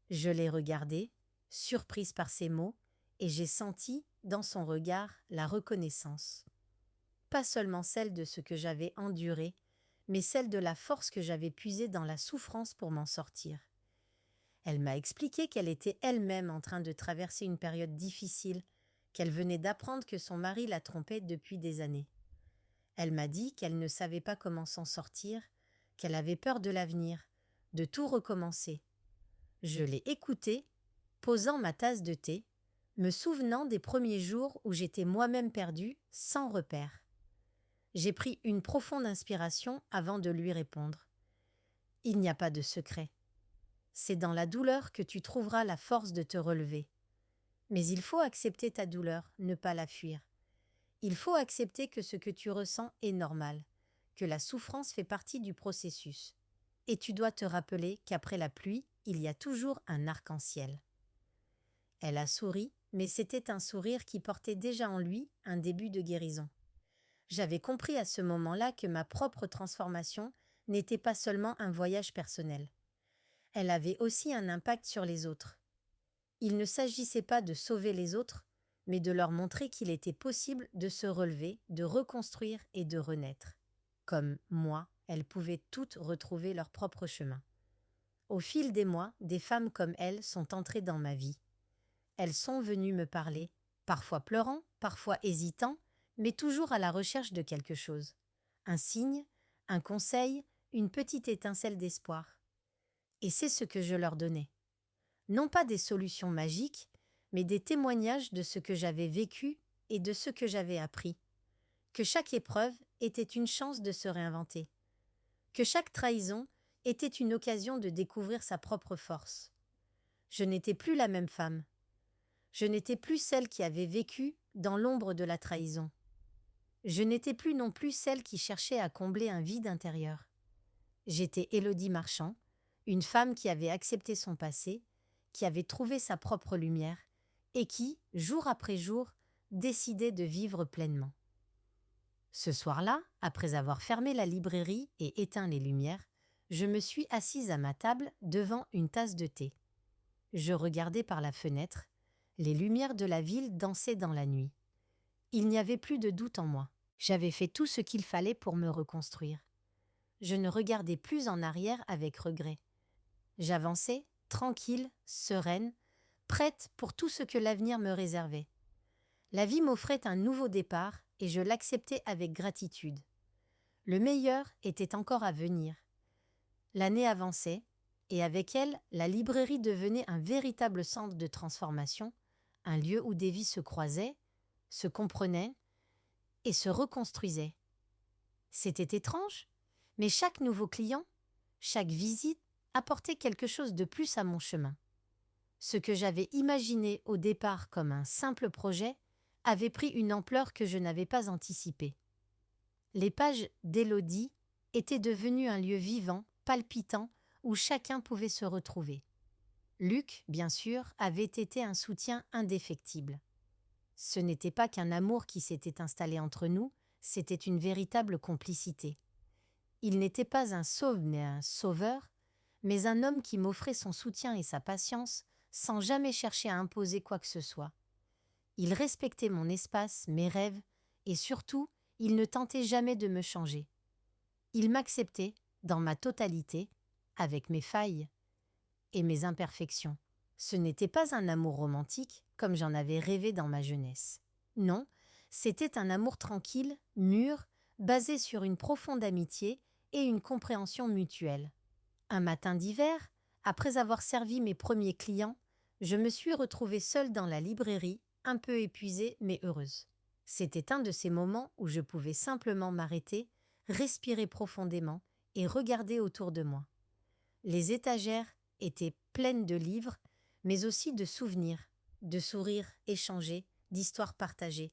Je l'ai regardée, surprise par ces mots, et j'ai senti, dans son regard, la reconnaissance. Pas seulement celle de ce que j'avais enduré, mais celle de la force que j'avais puisée dans la souffrance pour m'en sortir. Elle m'a expliqué qu'elle était elle-même en train de traverser une période difficile, qu'elle venait d'apprendre que son mari la trompait depuis des années. Elle m'a dit qu'elle ne savait pas comment s'en sortir, qu'elle avait peur de l'avenir, de tout recommencer. Je l'ai écoutée, posant ma tasse de thé, me souvenant des premiers jours où j'étais moi-même perdue, sans repère. J'ai pris une profonde inspiration avant de lui répondre. Il n'y a pas de secret. C'est dans la douleur que tu trouveras la force de te relever. Mais il faut accepter ta douleur, ne pas la fuir. Il faut accepter que ce que tu ressens est normal, que la souffrance fait partie du processus. Et tu dois te rappeler qu'après la pluie, il y a toujours un arc-en-ciel. Elle a souri, mais c'était un sourire qui portait déjà en lui un début de guérison. J'avais compris à ce moment-là que ma propre transformation n'était pas seulement un voyage personnel. Elle avait aussi un impact sur les autres. Il ne s'agissait pas de sauver les autres, mais de leur montrer qu'il était possible de se relever, de reconstruire et de renaître. Comme moi, elles pouvaient toutes retrouver leur propre chemin. Au fil des mois, des femmes comme elles sont entrées dans ma vie. Elles sont venues me parler, parfois pleurant, parfois hésitant, mais toujours à la recherche de quelque chose. Un signe, un conseil, une petite étincelle d'espoir. Et c'est ce que je leur donnais. Non pas des solutions magiques, mais des témoignages de ce que j'avais vécu et de ce que j'avais appris. Que chaque épreuve était une chance de se réinventer. Que chaque trahison était une occasion de découvrir sa propre force. Je n'étais plus la même femme. Je n'étais plus celle qui avait vécu dans l'ombre de la trahison. Je n'étais plus non plus celle qui cherchait à combler un vide intérieur. J'étais Élodie Marchand, une femme qui avait accepté son passé, qui avait trouvé sa propre lumière et qui, jour après jour, décidait de vivre pleinement. Ce soir-là, après avoir fermé la librairie et éteint les lumières, je me suis assise à ma table devant une tasse de thé. Je regardais par la fenêtre. Les lumières de la ville dansaient dans la nuit. Il n'y avait plus de doute en moi. J'avais fait tout ce qu'il fallait pour me reconstruire. Je ne regardais plus en arrière avec regret. J'avançais, tranquille, sereine, prête pour tout ce que l'avenir me réservait. La vie m'offrait un nouveau départ et je l'acceptais avec gratitude. Le meilleur était encore à venir. L'année avançait et avec elle, la librairie devenait un véritable centre de transformation, un lieu où des vies se croisaient, se comprenaient et se reconstruisaient. C'était étrange, mais chaque nouveau client, chaque visite apportait quelque chose de plus à mon chemin. Ce que j'avais imaginé au départ comme un simple projet avait pris une ampleur que je n'avais pas anticipée. Les pages d'Élodie étaient devenues un lieu vivant, palpitant, où chacun pouvait se retrouver. Luc, bien sûr, avait été un soutien indéfectible. Ce n'était pas qu'un amour qui s'était installé entre nous, c'était une véritable complicité. Il n'était pas un sauve mais un sauveur, mais un homme qui m'offrait son soutien et sa patience sans jamais chercher à imposer quoi que ce soit. Il respectait mon espace, mes rêves, et surtout, il ne tentait jamais de me changer. Il m'acceptait dans ma totalité, avec mes failles et mes imperfections. Ce n'était pas un amour romantique, comme j'en avais rêvé dans ma jeunesse. Non, c'était un amour tranquille, mûr, basé sur une profonde amitié et une compréhension mutuelle. Un matin d'hiver, après avoir servi mes premiers clients, je me suis retrouvée seule dans la librairie, un peu épuisée mais heureuse. C'était un de ces moments où je pouvais simplement m'arrêter, respirer profondément et regarder autour de moi. Les étagères étaient pleines de livres, mais aussi de souvenirs, de sourires échangés, d'histoires partagées.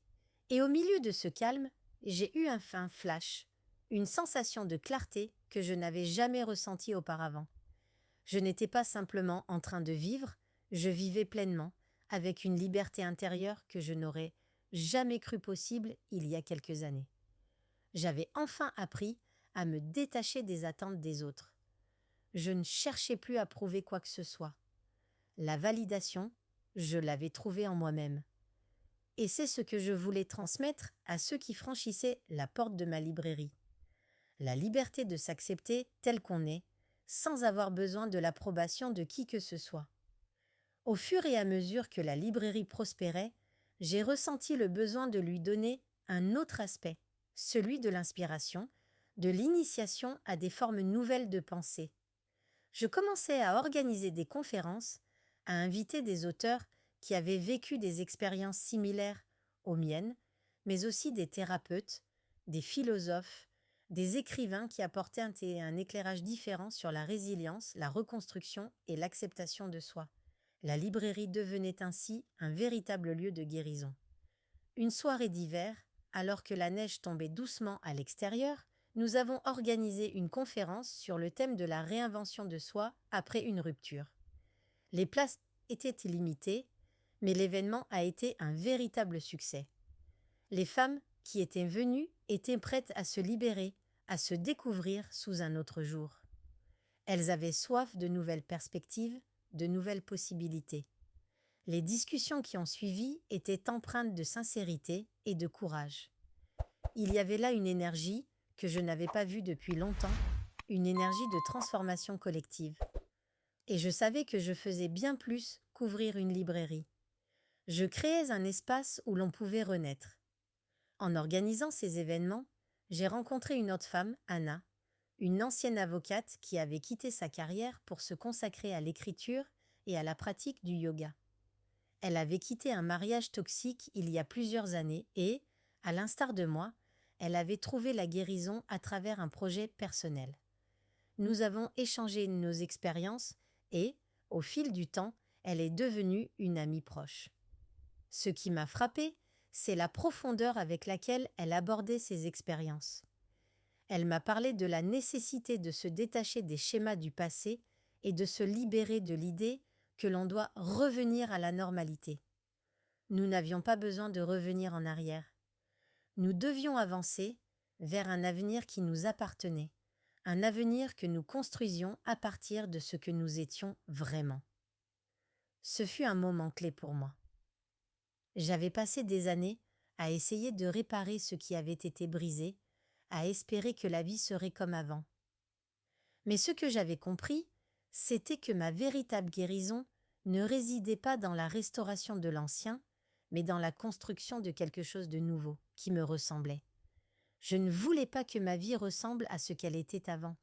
Et au milieu de ce calme, j'ai eu un fin flash, une sensation de clarté que je n'avais jamais ressentie auparavant. Je n'étais pas simplement en train de vivre, je vivais pleinement, avec une liberté intérieure que je n'aurais jamais cru possible il y a quelques années. J'avais enfin appris à me détacher des attentes des autres. Je ne cherchais plus à prouver quoi que ce soit. La validation, je l'avais trouvée en moi-même. Et c'est ce que je voulais transmettre à ceux qui franchissaient la porte de ma librairie. La liberté de s'accepter tel qu'on est, sans avoir besoin de l'approbation de qui que ce soit. Au fur et à mesure que la librairie prospérait, j'ai ressenti le besoin de lui donner un autre aspect, celui de l'inspiration, de l'initiation à des formes nouvelles de pensée. Je commençais à organiser des conférences, à inviter des auteurs qui avaient vécu des expériences similaires aux miennes, mais aussi des thérapeutes, des philosophes, des écrivains qui apportaient un éclairage différent sur la résilience, la reconstruction et l'acceptation de soi. La librairie devenait ainsi un véritable lieu de guérison. Une soirée d'hiver, alors que la neige tombait doucement à l'extérieur, nous avons organisé une conférence sur le thème de la réinvention de soi après une rupture. Les places étaient limitées, mais l'événement a été un véritable succès. Les femmes qui étaient venues étaient prêtes à se libérer, à se découvrir sous un autre jour. Elles avaient soif de nouvelles perspectives, de nouvelles possibilités. Les discussions qui ont suivi étaient empreintes de sincérité et de courage. Il y avait là une énergie que je n'avais pas vue depuis longtemps, une énergie de transformation collective. Et je savais que je faisais bien plus qu'ouvrir une librairie. Je créais un espace où l'on pouvait renaître. En organisant ces événements, j'ai rencontré une autre femme, Anna, une ancienne avocate qui avait quitté sa carrière pour se consacrer à l'écriture et à la pratique du yoga. Elle avait quitté un mariage toxique il y a plusieurs années et, à l'instar de moi, elle avait trouvé la guérison à travers un projet personnel. Nous avons échangé nos expériences et, au fil du temps, elle est devenue une amie proche. Ce qui m'a frappée, c'est la profondeur avec laquelle elle abordait ses expériences. Elle m'a parlé de la nécessité de se détacher des schémas du passé et de se libérer de l'idée que l'on doit revenir à la normalité. Nous n'avions pas besoin de revenir en arrière. Nous devions avancer vers un avenir qui nous appartenait, un avenir que nous construisions à partir de ce que nous étions vraiment. Ce fut un moment clé pour moi. J'avais passé des années à essayer de réparer ce qui avait été brisé, à espérer que la vie serait comme avant. Mais ce que j'avais compris, c'était que ma véritable guérison ne résidait pas dans la restauration de l'ancien, mais dans la construction de quelque chose de nouveau, qui me ressemblait. Je ne voulais pas que ma vie ressemble à ce qu'elle était avant.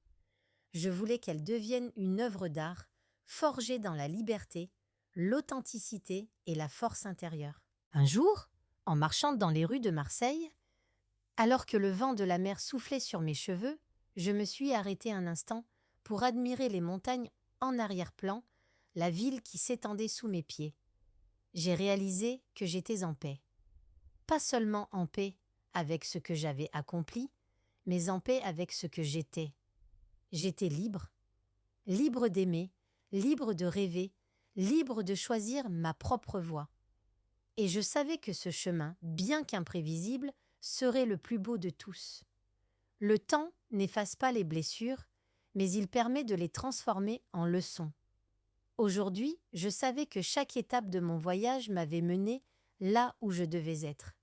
Je voulais qu'elle devienne une œuvre d'art, forgée dans la liberté, l'authenticité et la force intérieure. Un jour, en marchant dans les rues de Marseille, alors que le vent de la mer soufflait sur mes cheveux, je me suis arrêtée un instant pour admirer les montagnes en arrière-plan, la ville qui s'étendait sous mes pieds. J'ai réalisé que j'étais en paix. Pas seulement en paix avec ce que j'avais accompli, mais en paix avec ce que j'étais. J'étais libre, libre d'aimer, libre de rêver, libre de choisir ma propre voie. Et je savais que ce chemin, bien qu'imprévisible, serait le plus beau de tous. Le temps n'efface pas les blessures, mais il permet de les transformer en leçons. Aujourd'hui, je savais que chaque étape de mon voyage m'avait mené là où je devais être.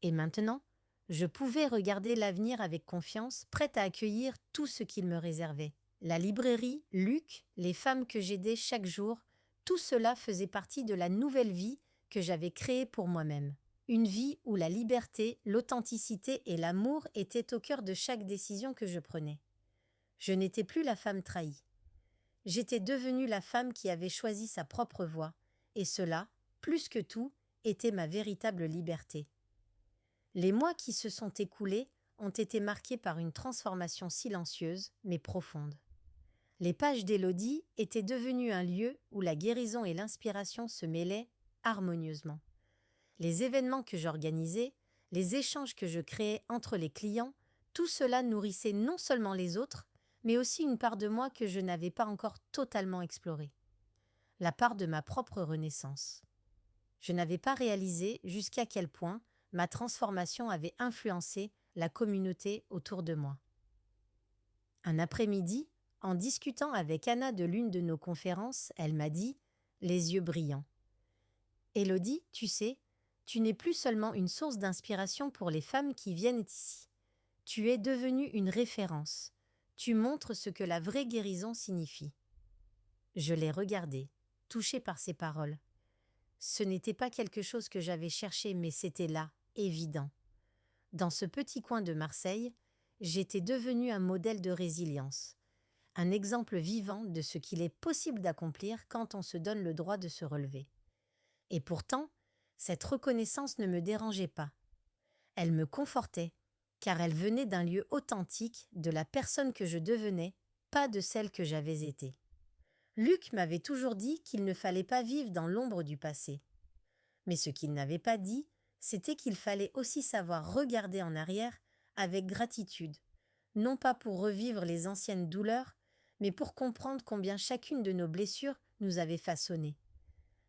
Et maintenant, je pouvais regarder l'avenir avec confiance, prête à accueillir tout ce qu'il me réservait. La librairie, Luc, les femmes que j'aidais chaque jour, tout cela faisait partie de la nouvelle vie que j'avais créée pour moi-même. Une vie où la liberté, l'authenticité et l'amour étaient au cœur de chaque décision que je prenais. Je n'étais plus la femme trahie. J'étais devenue la femme qui avait choisi sa propre voie, et cela, plus que tout, était ma véritable liberté. Les mois qui se sont écoulés ont été marqués par une transformation silencieuse, mais profonde. Les pages d'Élodie étaient devenues un lieu où la guérison et l'inspiration se mêlaient harmonieusement. Les événements que j'organisais, les échanges que je créais entre les clients, tout cela nourrissait non seulement les autres, mais aussi une part de moi que je n'avais pas encore totalement explorée. La part de ma propre renaissance. Je n'avais pas réalisé jusqu'à quel point ma transformation avait influencé la communauté autour de moi. Un après-midi, en discutant avec Anna de l'une de nos conférences, elle m'a dit, les yeux brillants: « Élodie, tu sais, tu n'es plus seulement une source d'inspiration pour les femmes qui viennent ici. Tu es devenue une référence. Tu montres ce que la vraie guérison signifie. » Je l'ai regardée, touchée par ces paroles. Ce n'était pas quelque chose que j'avais cherché, mais c'était là, évident. Dans ce petit coin de Marseille, j'étais devenue un modèle de résilience, un exemple vivant de ce qu'il est possible d'accomplir quand on se donne le droit de se relever. Et pourtant, cette reconnaissance ne me dérangeait pas. Elle me confortait, car elle venait d'un lieu authentique de la personne que je devenais, pas de celle que j'avais été. Luc m'avait toujours dit qu'il ne fallait pas vivre dans l'ombre du passé. Mais ce qu'il n'avait pas dit, c'était qu'il fallait aussi savoir regarder en arrière avec gratitude, non pas pour revivre les anciennes douleurs, mais pour comprendre combien chacune de nos blessures nous avait façonnés.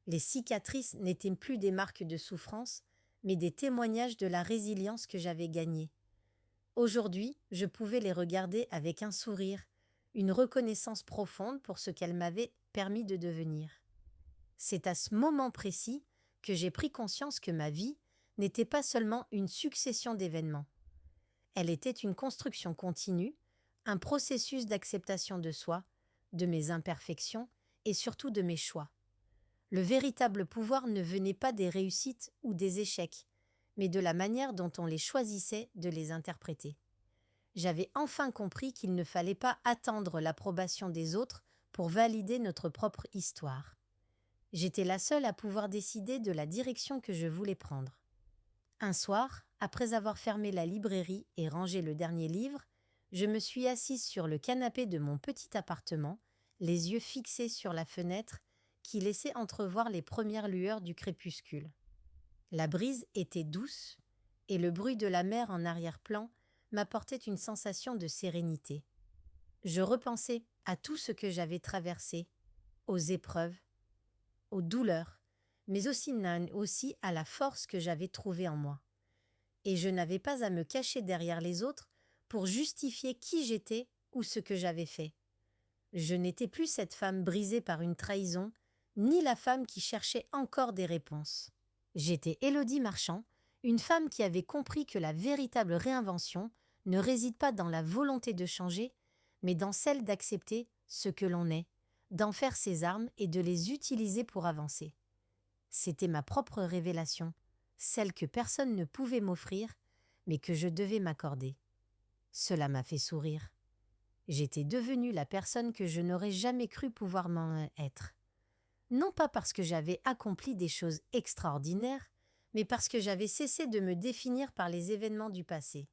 Les cicatrices n'étaient plus des marques de souffrance, mais des témoignages de la résilience que j'avais gagnée. Aujourd'hui, je pouvais les regarder avec un sourire, une reconnaissance profonde pour ce qu'elles m'avaient permis de devenir. C'est à ce moment précis que j'ai pris conscience que ma vie n'était pas seulement une succession d'événements. Elle était une construction continue, un processus d'acceptation de soi, de mes imperfections et surtout de mes choix. Le véritable pouvoir ne venait pas des réussites ou des échecs, mais de la manière dont on les choisissait de les interpréter. J'avais enfin compris qu'il ne fallait pas attendre l'approbation des autres pour valider notre propre histoire. J'étais la seule à pouvoir décider de la direction que je voulais prendre. Un soir, après avoir fermé la librairie et rangé le dernier livre, je me suis assise sur le canapé de mon petit appartement, les yeux fixés sur la fenêtre qui laissait entrevoir les premières lueurs du crépuscule. La brise était douce et le bruit de la mer en arrière-plan m'apportait une sensation de sérénité. Je repensais à tout ce que j'avais traversé, aux épreuves, aux douleurs, mais aussi à la force que j'avais trouvée en moi. Et je n'avais pas à me cacher derrière les autres pour justifier qui j'étais ou ce que j'avais fait. Je n'étais plus cette femme brisée par une trahison, ni la femme qui cherchait encore des réponses. J'étais Élodie Marchand, une femme qui avait compris que la véritable réinvention ne réside pas dans la volonté de changer, mais dans celle d'accepter ce que l'on est, d'en faire ses armes et de les utiliser pour avancer. C'était ma propre révélation, celle que personne ne pouvait m'offrir, mais que je devais m'accorder. Cela m'a fait sourire. J'étais devenue la personne que je n'aurais jamais cru pouvoir m'en être. Non pas parce que j'avais accompli des choses extraordinaires, mais parce que j'avais cessé de me définir par les événements du passé.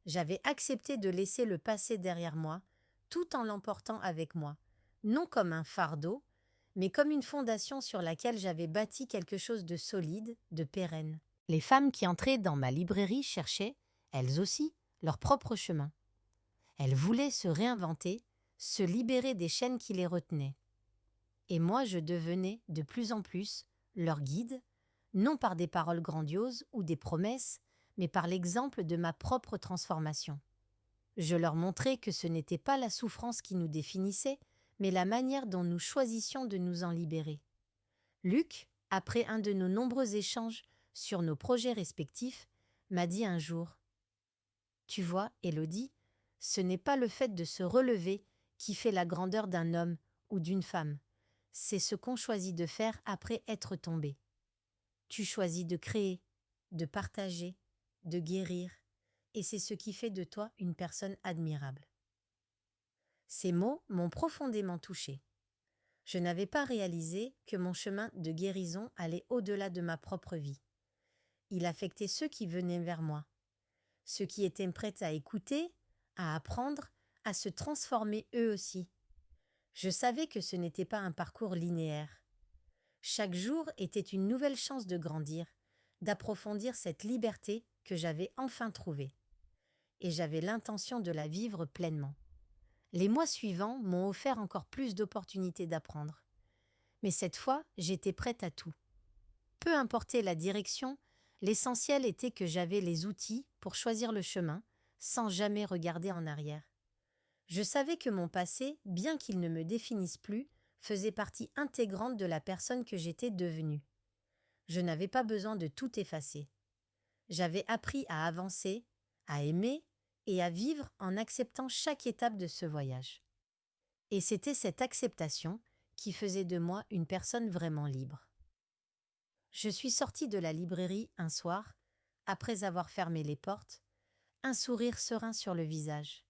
J'avais accepté de laisser le passé derrière moi, tout en l'emportant avec moi, non comme un fardeau, mais comme une fondation sur laquelle j'avais bâti quelque chose de solide, de pérenne. Les femmes qui entraient dans ma librairie cherchaient, elles aussi, leur propre chemin. Elles voulaient se réinventer, se libérer des chaînes qui les retenaient. Et moi, je devenais, de plus en plus, leur guide, non par des paroles grandioses ou des promesses, mais par l'exemple de ma propre transformation. Je leur montrais que ce n'était pas la souffrance qui nous définissait, mais la manière dont nous choisissions de nous en libérer. Luc, après un de nos nombreux échanges sur nos projets respectifs, m'a dit un jour: « Tu vois, Élodie, ce n'est pas le fait de se relever qui fait la grandeur d'un homme ou d'une femme. C'est ce qu'on choisit de faire après être tombé. Tu choisis de créer, de partager, de guérir, et c'est ce qui fait de toi une personne admirable. » Ces mots m'ont profondément touchée. Je n'avais pas réalisé que mon chemin de guérison allait au-delà de ma propre vie. Il affectait ceux qui venaient vers moi, ceux qui étaient prêts à écouter, à apprendre, à se transformer eux aussi. Je savais que ce n'était pas un parcours linéaire. Chaque jour était une nouvelle chance de grandir, d'approfondir cette liberté que j'avais enfin trouvée. Et j'avais l'intention de la vivre pleinement. Les mois suivants m'ont offert encore plus d'opportunités d'apprendre. Mais cette fois, j'étais prête à tout. Peu importait la direction, l'essentiel était que j'avais les outils pour choisir le chemin, sans jamais regarder en arrière. Je savais que mon passé, bien qu'il ne me définisse plus, faisait partie intégrante de la personne que j'étais devenue. Je n'avais pas besoin de tout effacer. J'avais appris à avancer, à aimer et à vivre en acceptant chaque étape de ce voyage. Et c'était cette acceptation qui faisait de moi une personne vraiment libre. Je suis sortie de la librairie un soir, après avoir fermé les portes, un sourire serein sur le visage.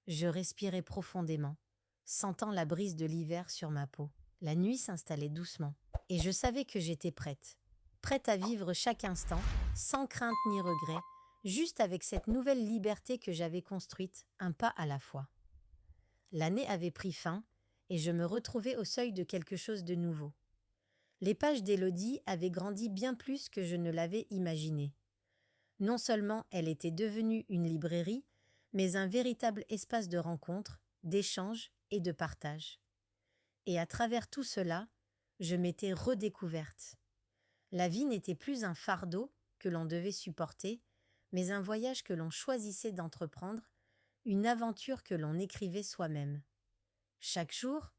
Je respirais profondément, sentant la brise de l'hiver sur ma peau. La nuit s'installait doucement, et je savais que j'étais prête à vivre chaque instant, sans crainte ni regret, juste avec cette nouvelle liberté que j'avais construite, un pas à la fois. L'année avait pris fin, et je me retrouvais au seuil de quelque chose de nouveau. Les pages d'Élodie avaient grandi bien plus que je ne l'avais imaginé. Non seulement elle était devenue une librairie, mais un véritable espace de rencontre, d'échange et de partage. Et à travers tout cela, je m'étais redécouverte. La vie n'était plus un fardeau que l'on devait supporter, mais un voyage que l'on choisissait d'entreprendre, une aventure que l'on écrivait soi-même. Chaque jour,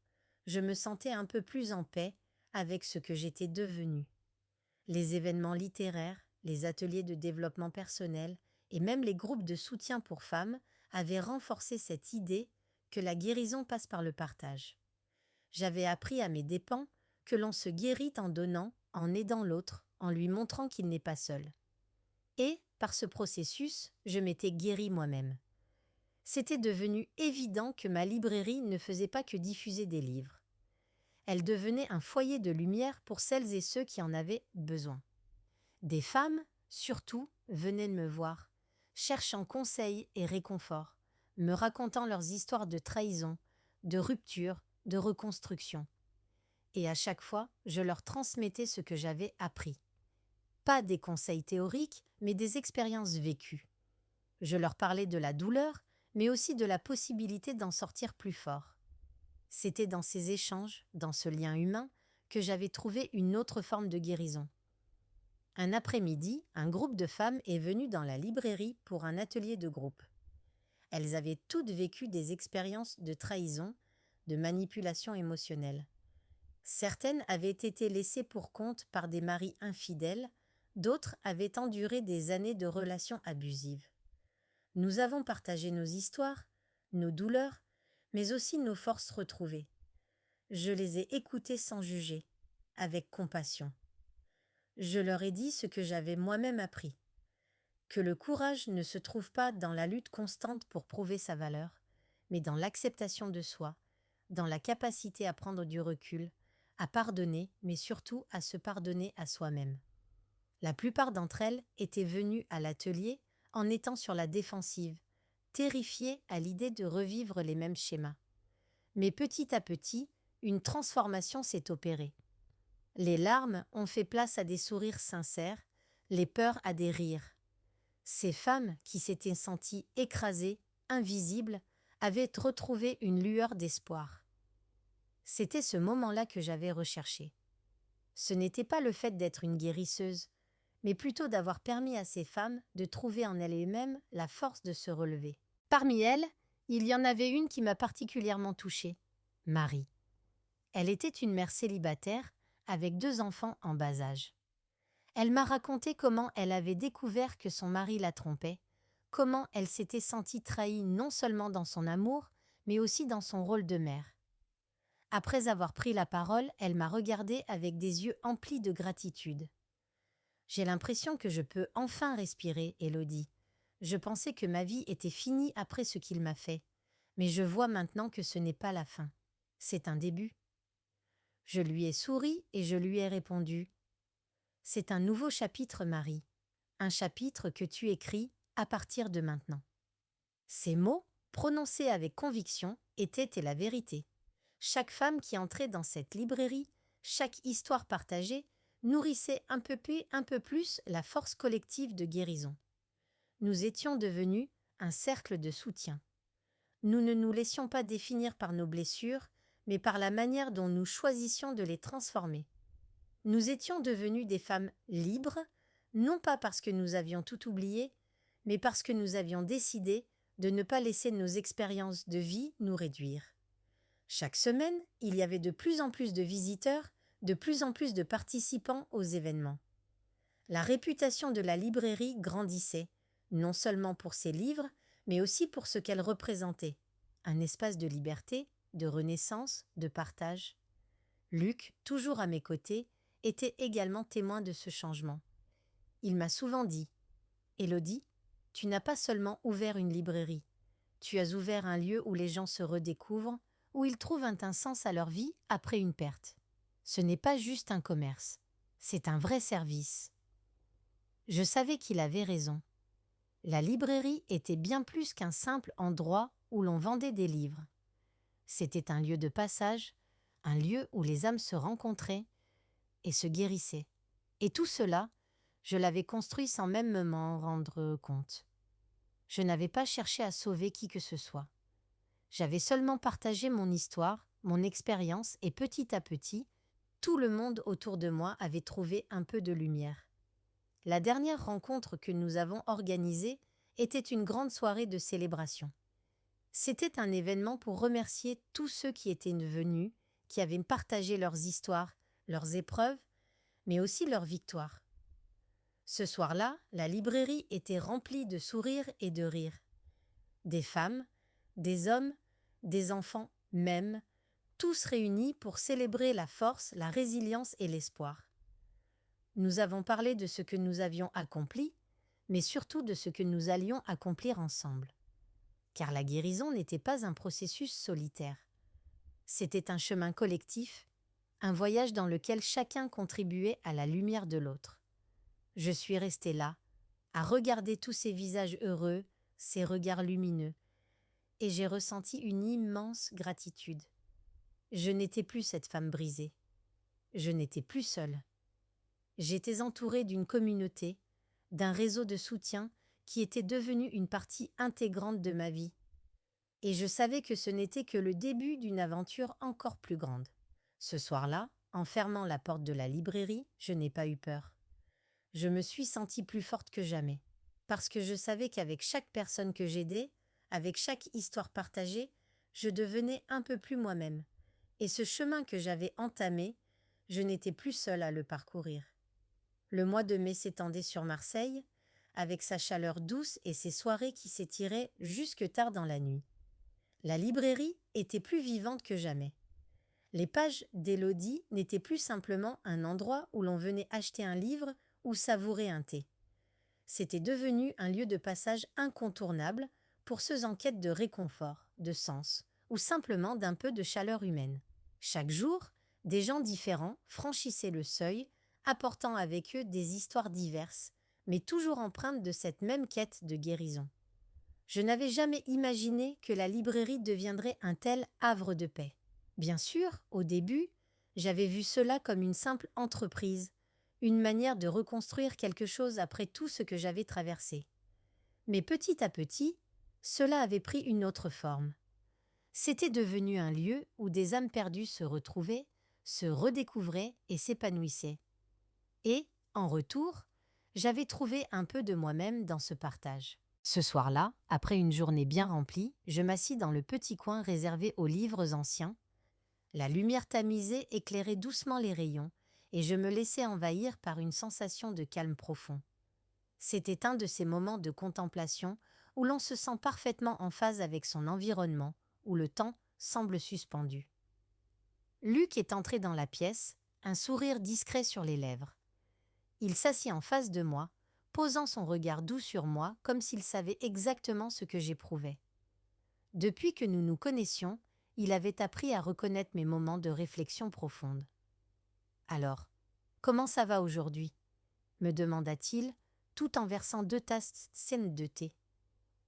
je me sentais un peu plus en paix avec ce que j'étais devenue. Les événements littéraires, les ateliers de développement personnel et même les groupes de soutien pour femmes avaient renforcé cette idée que la guérison passe par le partage. J'avais appris à mes dépens que l'on se guérit en donnant, en aidant l'autre, en lui montrant qu'il n'est pas seul. Et, par ce processus, je m'étais guérie moi-même. C'était devenu évident que ma librairie ne faisait pas que diffuser des livres. Elle devenait un foyer de lumière pour celles et ceux qui en avaient besoin. Des femmes, surtout, venaient me voir, cherchant conseil et réconfort, me racontant leurs histoires de trahison, de rupture, de reconstruction. Et à chaque fois, je leur transmettais ce que j'avais appris. Pas des conseils théoriques, mais des expériences vécues. Je leur parlais de la douleur, mais aussi de la possibilité d'en sortir plus fort. C'était dans ces échanges, dans ce lien humain, que j'avais trouvé une autre forme de guérison. Un après-midi, un groupe de femmes est venu dans la librairie pour un atelier de groupe. Elles avaient toutes vécu des expériences de trahison, de manipulation émotionnelle. Certaines avaient été laissées pour compte par des maris infidèles, d'autres avaient enduré des années de relations abusives. Nous avons partagé nos histoires, nos douleurs, mais aussi nos forces retrouvées. Je les ai écoutées sans juger, avec compassion. Je leur ai dit ce que j'avais moi-même appris, que le courage ne se trouve pas dans la lutte constante pour prouver sa valeur, mais dans l'acceptation de soi, dans la capacité à prendre du recul, à pardonner, mais surtout à se pardonner à soi-même. La plupart d'entre elles étaient venues à l'atelier en étant sur la défensive, terrifiées à l'idée de revivre les mêmes schémas. Mais petit à petit, une transformation s'est opérée. Les larmes ont fait place à des sourires sincères, les peurs à des rires. Ces femmes qui s'étaient senties écrasées, invisibles, avaient retrouvé une lueur d'espoir. C'était ce moment-là que j'avais recherché. Ce n'était pas le fait d'être une guérisseuse, mais plutôt d'avoir permis à ces femmes de trouver en elles-mêmes la force de se relever. Parmi elles, il y en avait une qui m'a particulièrement touchée, Marie. Elle était une mère célibataire avec 2 enfants en bas âge. Elle m'a raconté comment elle avait découvert que son mari la trompait, comment elle s'était sentie trahie non seulement dans son amour, mais aussi dans son rôle de mère. Après avoir pris la parole, elle m'a regardée avec des yeux emplis de gratitude. « J'ai l'impression que je peux enfin respirer, Élodie. Je pensais que ma vie était finie après ce qu'il m'a fait. Mais je vois maintenant que ce n'est pas la fin. C'est un début. Je lui ai souri et je lui ai répondu: c'est un nouveau chapitre, Marie. Un chapitre que tu écris à partir de maintenant. Ces mots, prononcés avec conviction, étaient la vérité. Chaque femme qui entrait dans cette librairie, chaque histoire partagée, nourrissait un peu plus la force collective de guérison. Nous étions devenus un cercle de soutien. Nous ne nous laissions pas définir par nos blessures, mais par la manière dont nous choisissions de les transformer. Nous étions devenus des femmes libres, non pas parce que nous avions tout oublié, mais parce que nous avions décidé de ne pas laisser nos expériences de vie nous réduire. Chaque semaine, il y avait de plus en plus de visiteurs, de plus en plus de participants aux événements. La réputation de la librairie grandissait, non seulement pour ses livres, mais aussi pour ce qu'elle représentait, un espace de liberté, de renaissance, de partage. Luc, toujours à mes côtés, était également témoin de ce changement. Il m'a souvent dit: « Élodie, tu n'as pas seulement ouvert une librairie, tu as ouvert un lieu où les gens se redécouvrent, où ils trouvent un sens à leur vie après une perte. Ce n'est pas juste un commerce, c'est un vrai service. » Je savais qu'il avait raison. La librairie était bien plus qu'un simple endroit où l'on vendait des livres. C'était un lieu de passage, un lieu où les âmes se rencontraient et se guérissaient. Et tout cela, je l'avais construit sans même m'en rendre compte. Je n'avais pas cherché à sauver qui que ce soit. J'avais seulement partagé mon histoire, mon expérience, et petit à petit, tout le monde autour de moi avait trouvé un peu de lumière. La dernière rencontre que nous avons organisée était une grande soirée de célébration. C'était un événement pour remercier tous ceux qui étaient venus, qui avaient partagé leurs histoires, leurs épreuves, mais aussi leurs victoires. Ce soir-là, la librairie était remplie de sourires et de rires. Des femmes, des hommes, des enfants même, tous réunis pour célébrer la force, la résilience et l'espoir. Nous avons parlé de ce que nous avions accompli, mais surtout de ce que nous allions accomplir ensemble. Car la guérison n'était pas un processus solitaire. C'était un chemin collectif, un voyage dans lequel chacun contribuait à la lumière de l'autre. Je suis restée là, à regarder tous ces visages heureux, ces regards lumineux, et j'ai ressenti une immense gratitude. Je n'étais plus cette femme brisée. Je n'étais plus seule. J'étais entourée d'une communauté, d'un réseau de soutien qui était devenu une partie intégrante de ma vie. Et je savais que ce n'était que le début d'une aventure encore plus grande. Ce soir-là, en fermant la porte de la librairie, je n'ai pas eu peur. Je me suis sentie plus forte que jamais, parce que je savais qu'avec chaque personne que j'aidais, avec chaque histoire partagée, je devenais un peu plus moi-même. Et ce chemin que j'avais entamé, je n'étais plus seule à le parcourir. Le mois de mai s'étendait sur Marseille, avec sa chaleur douce et ses soirées qui s'étiraient jusque tard dans la nuit. La librairie était plus vivante que jamais. Les pages d'Élodie n'étaient plus simplement un endroit où l'on venait acheter un livre ou savourer un thé. C'était devenu un lieu de passage incontournable pour ceux en quête de réconfort, de sens, ou simplement d'un peu de chaleur humaine. Chaque jour, des gens différents franchissaient le seuil, apportant avec eux des histoires diverses, mais toujours empreintes de cette même quête de guérison. Je n'avais jamais imaginé que la librairie deviendrait un tel havre de paix. Bien sûr, au début, j'avais vu cela comme une simple entreprise, une manière de reconstruire quelque chose après tout ce que j'avais traversé. Mais petit à petit, cela avait pris une autre forme. C'était devenu un lieu où des âmes perdues se retrouvaient, se redécouvraient et s'épanouissaient. Et, en retour, j'avais trouvé un peu de moi-même dans ce partage. Ce soir-là, après une journée bien remplie, je m'assis dans le petit coin réservé aux livres anciens. La lumière tamisée éclairait doucement les rayons, et je me laissais envahir par une sensation de calme profond. C'était un de ces moments de contemplation où l'on se sent parfaitement en phase avec son environnement, où le temps semble suspendu. Luc est entré dans la pièce, un sourire discret sur les lèvres. Il s'assit en face de moi, posant son regard doux sur moi comme s'il savait exactement ce que j'éprouvais. Depuis que nous nous connaissions, il avait appris à reconnaître mes moments de réflexion profonde. Alors, comment ça va aujourd'hui ? Me demanda-t-il, tout en versant 2 tasses saines de thé.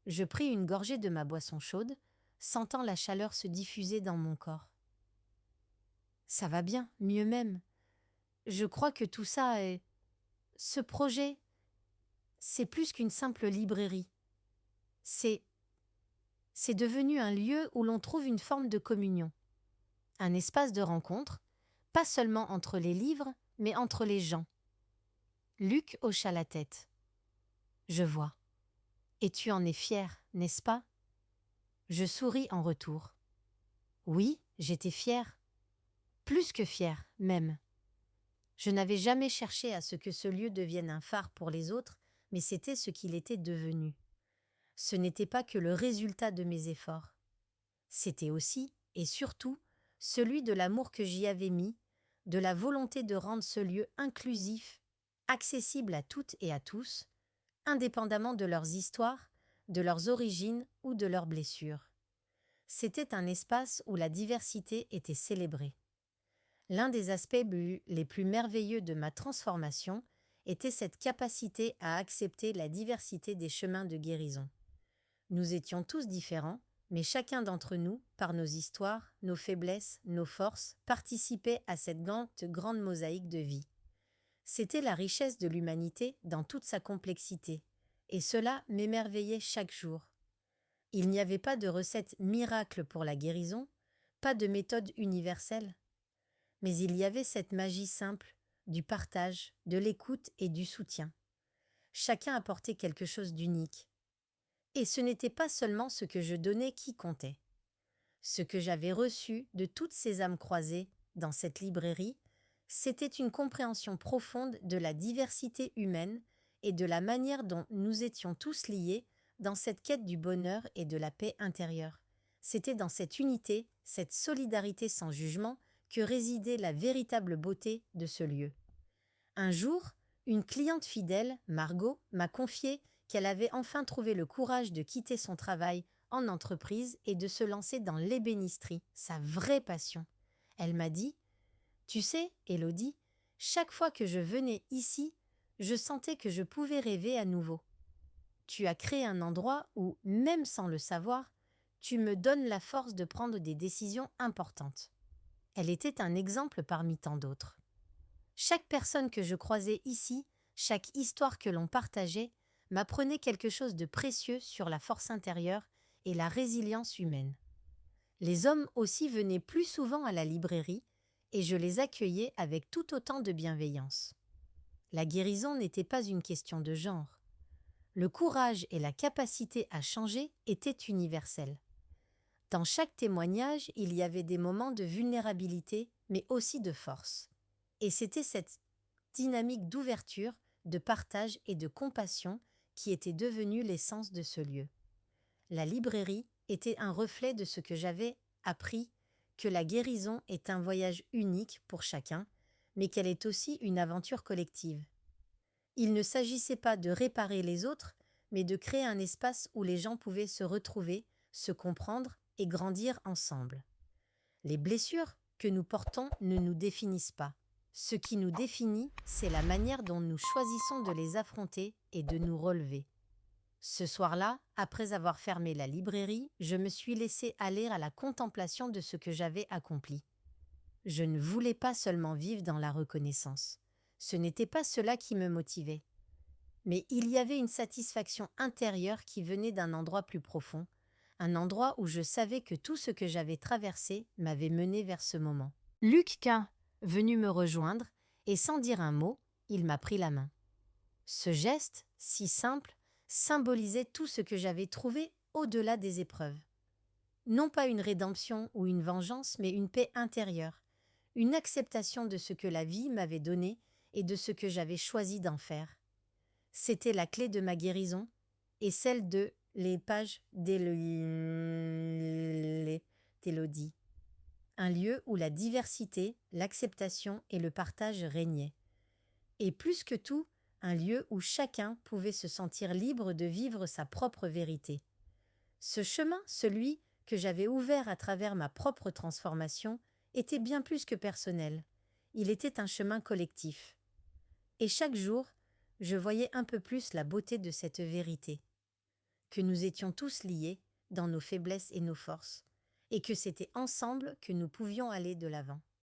Je pris une gorgée de ma boisson chaude, sentant la chaleur se diffuser dans mon corps. Ça va bien, mieux même. Je crois que tout ça est... Ce projet, c'est plus qu'une simple librairie. C'est devenu un lieu où l'on trouve une forme de communion. Un espace de rencontre, pas seulement entre les livres, mais entre les gens. Luc hocha la tête. Je vois. Et tu en es fier, n'est-ce pas ? Je souris en retour. Oui, j'étais fière. Plus que fière, même. Je n'avais jamais cherché à ce que ce lieu devienne un phare pour les autres, mais c'était ce qu'il était devenu. Ce n'était pas que le résultat de mes efforts. C'était aussi, et surtout, celui de l'amour que j'y avais mis, de la volonté de rendre ce lieu inclusif, accessible à toutes et à tous, indépendamment de leurs histoires, de leurs origines ou de leurs blessures. C'était un espace où la diversité était célébrée. L'un des aspects les plus merveilleux de ma transformation était cette capacité à accepter la diversité des chemins de guérison. Nous étions tous différents, mais chacun d'entre nous, par nos histoires, nos faiblesses, nos forces, participait à cette grande mosaïque de vie. C'était la richesse de l'humanité dans toute sa complexité, et cela m'émerveillait chaque jour. Il n'y avait pas de recette miracle pour la guérison, pas de méthode universelle, mais il y avait cette magie simple, du partage, de l'écoute et du soutien. Chacun apportait quelque chose d'unique. Et ce n'était pas seulement ce que je donnais qui comptait. Ce que j'avais reçu de toutes ces âmes croisées dans cette librairie, c'était une compréhension profonde de la diversité humaine et de la manière dont nous étions tous liés dans cette quête du bonheur et de la paix intérieure. C'était dans cette unité, cette solidarité sans jugement, que résidait la véritable beauté de ce lieu. Un jour, une cliente fidèle, Margot, m'a confié qu'elle avait enfin trouvé le courage de quitter son travail en entreprise et de se lancer dans l'ébénisterie, sa vraie passion. Elle m'a dit « Tu sais, Élodie, chaque fois que je venais ici, je sentais que je pouvais rêver à nouveau. Tu as créé un endroit où, même sans le savoir, tu me donnes la force de prendre des décisions importantes. » Elle était un exemple parmi tant d'autres. Chaque personne que je croisais ici, chaque histoire que l'on partageait, m'apprenait quelque chose de précieux sur la force intérieure et la résilience humaine. Les hommes aussi venaient plus souvent à la librairie et je les accueillais avec tout autant de bienveillance. La guérison n'était pas une question de genre. Le courage et la capacité à changer étaient universels. Dans chaque témoignage, il y avait des moments de vulnérabilité, mais aussi de force. Et c'était cette dynamique d'ouverture, de partage et de compassion qui était devenue l'essence de ce lieu. La librairie était un reflet de ce que j'avais appris, que la guérison est un voyage unique pour chacun, mais qu'elle est aussi une aventure collective. Il ne s'agissait pas de réparer les autres, mais de créer un espace où les gens pouvaient se retrouver, se comprendre et grandir ensemble. Les blessures que nous portons ne nous définissent pas. Ce qui nous définit, c'est la manière dont nous choisissons de les affronter et de nous relever. Ce soir-là, après avoir fermé la librairie, je me suis laissée aller à la contemplation de ce que j'avais accompli. Je ne voulais pas seulement vivre dans la reconnaissance. Ce n'était pas cela qui me motivait. Mais il y avait une satisfaction intérieure qui venait d'un endroit plus profond, un endroit où je savais que tout ce que j'avais traversé m'avait mené vers ce moment. Luc Quint, venu me rejoindre, et sans dire un mot, il m'a pris la main. Ce geste, si simple, symbolisait tout ce que j'avais trouvé au-delà des épreuves. Non pas une rédemption ou une vengeance, mais une paix intérieure, une acceptation de ce que la vie m'avait donné et de ce que j'avais choisi d'en faire. C'était la clé de ma guérison et celle de les pages d'Élodie. Un lieu où la diversité, l'acceptation et le partage régnaient. Et plus que tout, un lieu où chacun pouvait se sentir libre de vivre sa propre vérité. Ce chemin, celui que j'avais ouvert à travers ma propre transformation était bien plus que personnel. Il était un chemin collectif. Et chaque jour, je voyais un peu plus la beauté de cette vérité, que nous étions tous liés dans nos faiblesses et nos forces, et que c'était ensemble que nous pouvions aller de l'avant.